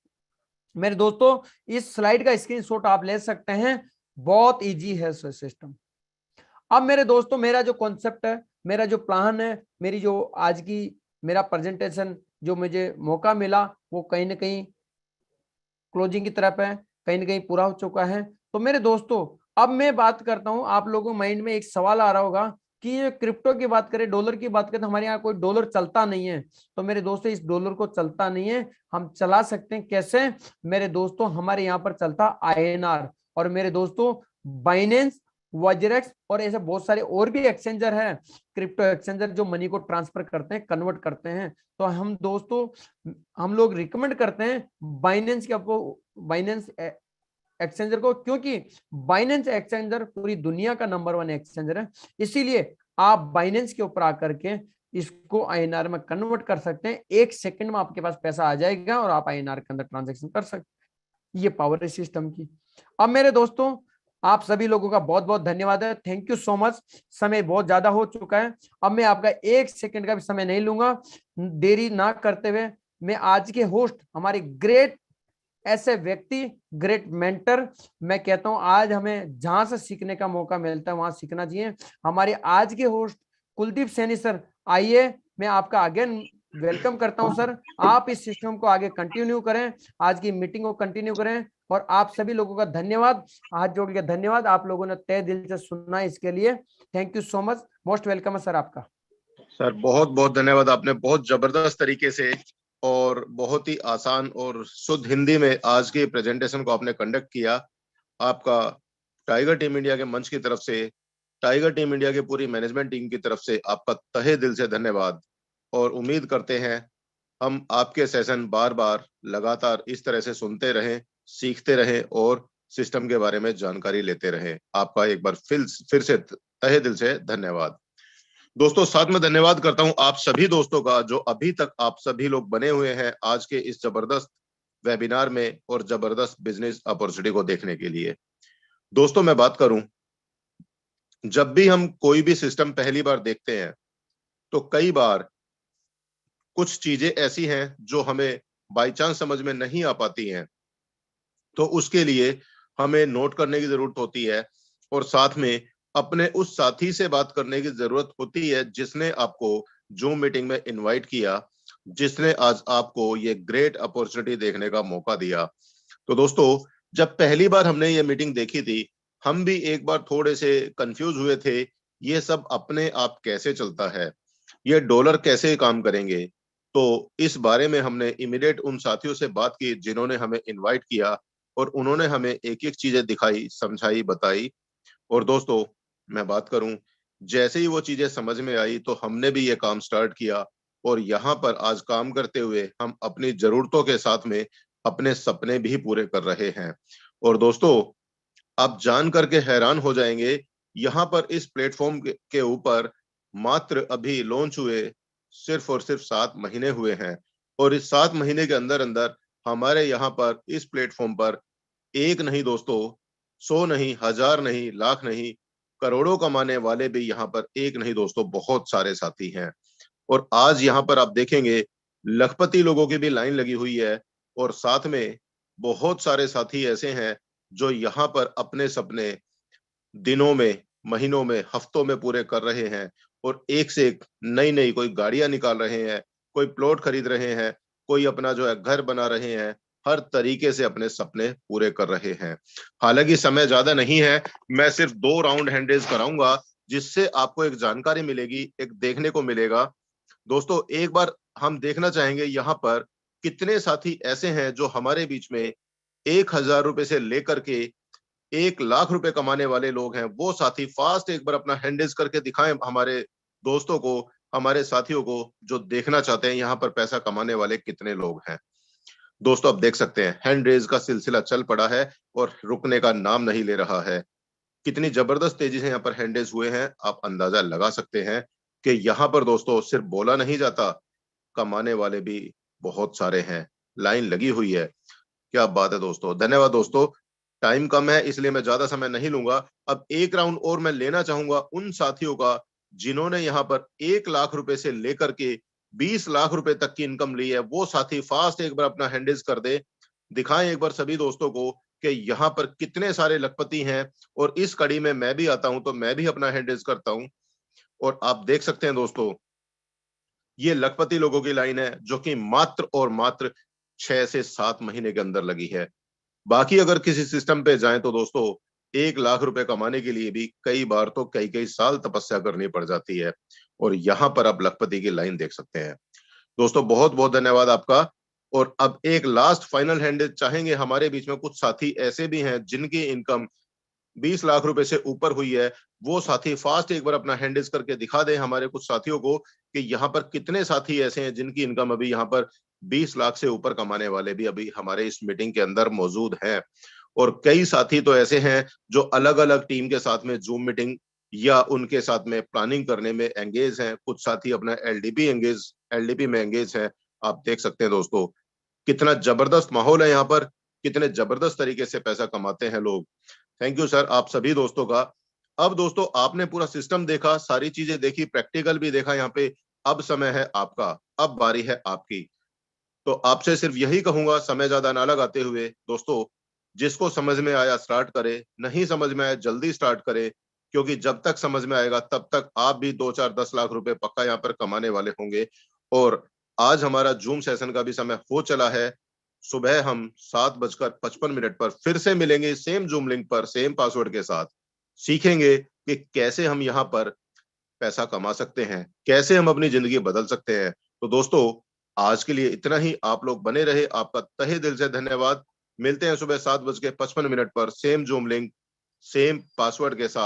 मेरे दोस्तों इस स्लाइड का स्क्रीनशॉट आप ले सकते हैं, बहुत इजी है सिस्टम। अब मेरे दोस्तों मेरा जो कॉन्सेप्ट है, मेरा जो प्लान है, मेरी जो आज की मेरा प्रेजेंटेशन जो मुझे मौका मिला वो कहीं ना कहीं क्लोजिंग की तरफ है, कहीं ना कहीं पूरा हो चुका है। तो मेरे दोस्तों अब मैं बात करता हूं, आप लोगों को माइंड में एक सवाल आ रहा होगा कि ये क्रिप्टो की बात करें, डॉलर की बात करें, तो हमारे यहाँ कोई डॉलर चलता नहीं है। तो मेरे दोस्तों इस डॉलर को चलता नहीं है, हम चला सकते हैं कैसे मेरे दोस्तों, हमारे यहाँ पर चलता INR, और मेरे दोस्तों बाइनेंस, वज्रेक्स और ऐसे बहुत सारे और भी एक्सचेंजर हैं, क्रिप्टो एक्सचेंजर जो मनी को ट्रांसफर करते हैं, कन्वर्ट करते हैं। तो हम दोस्तों हम लोग रिकमेंड करते हैं बाइनेंस के, आपको बाइनेंस एक्सचेंजर को, क्योंकि बाइनेंस एक्सचेंजर पूरी दुनिया का नंबर 1 एक्सचेंजर है। इसीलिए आप बाइनेंस के ऊपर आकर के इसको INR में कन्वर्ट कर सकते हैं, 1 सेकंड में आपके पास पैसा आ जाएगा और आप INR के अंदर ट्रांजेक्शन कर सकते हैं। ये पावर है सिस्टम की। अब मेरे दोस्तों आप सभी लोगों का बहुत बहुत धन्यवाद है, थैंक यू सो मच। समय बहुत ज्यादा हो चुका है, अब मैं आपका 1 सेकंड का भी समय नहीं लूंगा। देरी ना करते हुए मैं आज के होस्ट हमारे ग्रेट ऐसे व्यक्ति, ग्रेट मेंटर। मैं कहता हूं आज हमें जहां से सीखने का मौका मिलता है वहां सीखना चाहिए। हमारे आज के होस्ट कुलदीप सैनी सर, आइए मैं आपका अगेन वेलकम करता हूं सर। आप इस सिस्टम को आगे कंटिन्यू करें, आज की मीटिंग को कंटिन्यू करें। और आप सभी लोगों का धन्यवाद, हाथ जोड़ के धन्यवाद, आप लोगों ने तहे दिल से सुनना, इसके लिए thank you so much. Most welcome है सर आपका। सर बहुत बहुत धन्यवाद, आपने बहुत जबरदस्त तरीके से और बहुत ही आसान और शुद्ध हिंदी में आज के प्रेजेंटेशन को आपने कंडक्ट किया। आपका टाइगर टीम इंडिया के मंच की तरफ से, टाइगर टीम इंडिया की पूरी मैनेजमेंट टीम की तरफ से आपका तहे दिल से धन्यवाद। और उम्मीद करते हैं हम आपके सेशन बार बार लगातार इस तरह से सुनते रहें, सीखते रहें और सिस्टम के बारे में जानकारी लेते रहें। आपका एक बार फिर से तहे दिल से धन्यवाद। दोस्तों साथ में धन्यवाद करता हूं आप सभी दोस्तों का जो अभी तक आप सभी लोग बने हुए हैं आज के इस जबरदस्त वेबिनार में और जबरदस्त बिजनेस अपॉर्चुनिटी को देखने के लिए। दोस्तों मैं बात करूं, जब भी हम कोई भी सिस्टम पहली बार देखते हैं तो कई बार कुछ चीजें ऐसी हैं जो हमें बाई चांस समझ में नहीं आ पाती हैं, तो उसके लिए हमें नोट करने की जरूरत होती है और साथ में अपने उस साथी से बात करने की जरूरत होती है जिसने आपको जूम मीटिंग में इनवाइट किया, जिसने आज आपको ये ग्रेट अपॉर्चुनिटी देखने का मौका दिया। तो दोस्तों जब पहली बार हमने ये मीटिंग देखी थी, हम भी एक बार थोड़े से कंफ्यूज हुए थे, ये सब अपने आप कैसे चलता है, ये डॉलर कैसे काम करेंगे। तो इस बारे में हमने इमीडिएट उन साथियों से बात की जिन्होंने हमें इनवाइट किया और उन्होंने हमें एक एक चीजें दिखाई, समझाई, बताई। और दोस्तों मैं बात करूं, जैसे ही वो चीजें समझ में आई तो हमने भी ये काम स्टार्ट किया और यहाँ पर आज काम करते हुए हम अपनी जरूरतों के साथ में अपने सपने भी पूरे कर रहे हैं। और दोस्तों आप जान करके हैरान हो जाएंगे, यहाँ पर इस प्लेटफॉर्म के ऊपर मात्र अभी लॉन्च हुए सिर्फ और सिर्फ 7 महीने हुए हैं और इस 7 महीने के अंदर अंदर हमारे यहाँ पर इस प्लेटफॉर्म पर एक नहीं दोस्तों, 100 नहीं, 1000 नहीं, लाख नहीं, करोड़ों कमाने वाले भी यहाँ पर एक नहीं दोस्तों, बहुत सारे साथी हैं। और आज यहाँ पर आप देखेंगे लखपति लोगों की भी लाइन लगी हुई है और साथ में बहुत सारे साथी ऐसे हैं जो यहाँ पर अपने सपने दिनों में, महीनों में, हफ्तों में पूरे कर रहे हैं और एक से एक नई नई कोई गाड़ियां निकाल रहे हैं, कोई प्लॉट खरीद रहे हैं, कोई अपना जो है घर बना रहे हैं, हर तरीके से अपने सपने पूरे कर रहे हैं। हालांकि समय ज्यादा नहीं है, मैं सिर्फ 2 राउंड हैंड रेज कराऊंगा जिससे आपको एक जानकारी मिलेगी, एक देखने को मिलेगा। दोस्तों एक बार हम देखना चाहेंगे यहाँ पर कितने साथी ऐसे हैं जो हमारे बीच में 1000 रुपए से लेकर के 1 लाख रुपए कमाने वाले लोग हैं। वो साथी फास्ट एक बार अपना हैंड रेज करके दिखाएं हमारे दोस्तों को, हमारे साथियों को जो देखना चाहते हैं यहाँ पर पैसा कमाने वाले कितने लोग हैं। दोस्तों आप देख सकते हैं हैंड रेज का सिलसिला चल पड़ा है और रुकने का नाम नहीं ले रहा है। कितनी जबरदस्त तेजी से यहाँ पर हैंड रेज हुए हैं, आप अंदाजा लगा सकते हैं कि यहाँ पर दोस्तों सिर्फ बोला नहीं जाता, कमाने वाले भी बहुत सारे हैं, लाइन लगी हुई है। क्या बात है दोस्तों, धन्यवाद दोस्तों। टाइम कम है इसलिए मैं ज्यादा समय नहीं लूंगा। अब एक राउंड और मैं लेना चाहूंगा उन साथियों का जिन्होंने यहाँ पर 1 लाख रुपए से लेकर के 20 लाख रुपए तक की इनकम ली है। वो साथी फास्ट एक बार अपना हैंड रेज कर दे, दिखाएं एक बार सभी दोस्तों को कि यहाँ पर कितने सारे लखपति हैं। और इस कड़ी में मैं भी आता हूं तो मैं भी अपना हैंड रेज करता हूं और आप देख सकते हैं दोस्तों ये लखपति लोगों की लाइन है जो कि मात्र और मात्र 6 से 7 महीने के अंदर लगी है। बाकी अगर किसी सिस्टम पे जाएं तो दोस्तों 1 लाख रुपए कमाने के लिए भी कई बार तो कई कई साल तपस्या करनी पड़ जाती है और यहाँ पर आप लखपति की लाइन देख सकते हैं। दोस्तों बहुत बहुत धन्यवाद आपका। और अब एक लास्ट फाइनल हैंड चाहेंगे, हमारे बीच में कुछ साथी ऐसे भी हैं जिनकी इनकम 20 लाख रुपए से ऊपर हुई है। वो साथी फास्ट एक बार अपना हैंड रेज करके दिखा दें हमारे कुछ साथियों को कि यहाँ पर कितने साथी ऐसे हैं जिनकी इनकम अभी यहाँ पर 20 लाख से ऊपर कमाने वाले भी अभी हमारे इस मीटिंग के अंदर मौजूद हैं। और कई साथी तो ऐसे हैं जो अलग अलग टीम के साथ में जूम मीटिंग या उनके साथ में प्लानिंग करने में एंगेज हैं। कुछ साथी अपना एलडीपी में एंगेज हैं। आप देख सकते हैं दोस्तों कितना जबरदस्त माहौल है यहाँ पर, कितने जबरदस्त तरीके से पैसा कमाते हैं लोग। थैंक यू सर आप सभी दोस्तों का। अब दोस्तों आपने पूरा सिस्टम देखा, सारी चीजें देखी, प्रैक्टिकल भी देखा यहाँ पे। अब समय है आपका, अब बारी है आपकी। तो आपसे सिर्फ यही कहूंगा, समय ज्यादा ना लगाते हुए दोस्तों, जिसको समझ में आया स्टार्ट करे, नहीं समझ में आया जल्दी स्टार्ट करे, क्योंकि जब तक समझ में आएगा तब तक आप भी 2 4 10 लाख रुपए पक्का यहाँ पर कमाने वाले होंगे। और आज हमारा जूम सेशन का भी समय हो चला है। सुबह हम 7:55 पर फिर से मिलेंगे, सेम जूम लिंक पर, सेम पासवर्ड के साथ। सीखेंगे कि कैसे हम यहाँ पर पैसा कमा सकते हैं, कैसे हम अपनी जिंदगी बदल सकते हैं। तो दोस्तों, आज के लिए इतना ही। आप लोग बने रहे, आपका तहे दिल से धन्यवाद। मिलते हैं सुबह 7:55 पर, same zoom link, same password के साथ।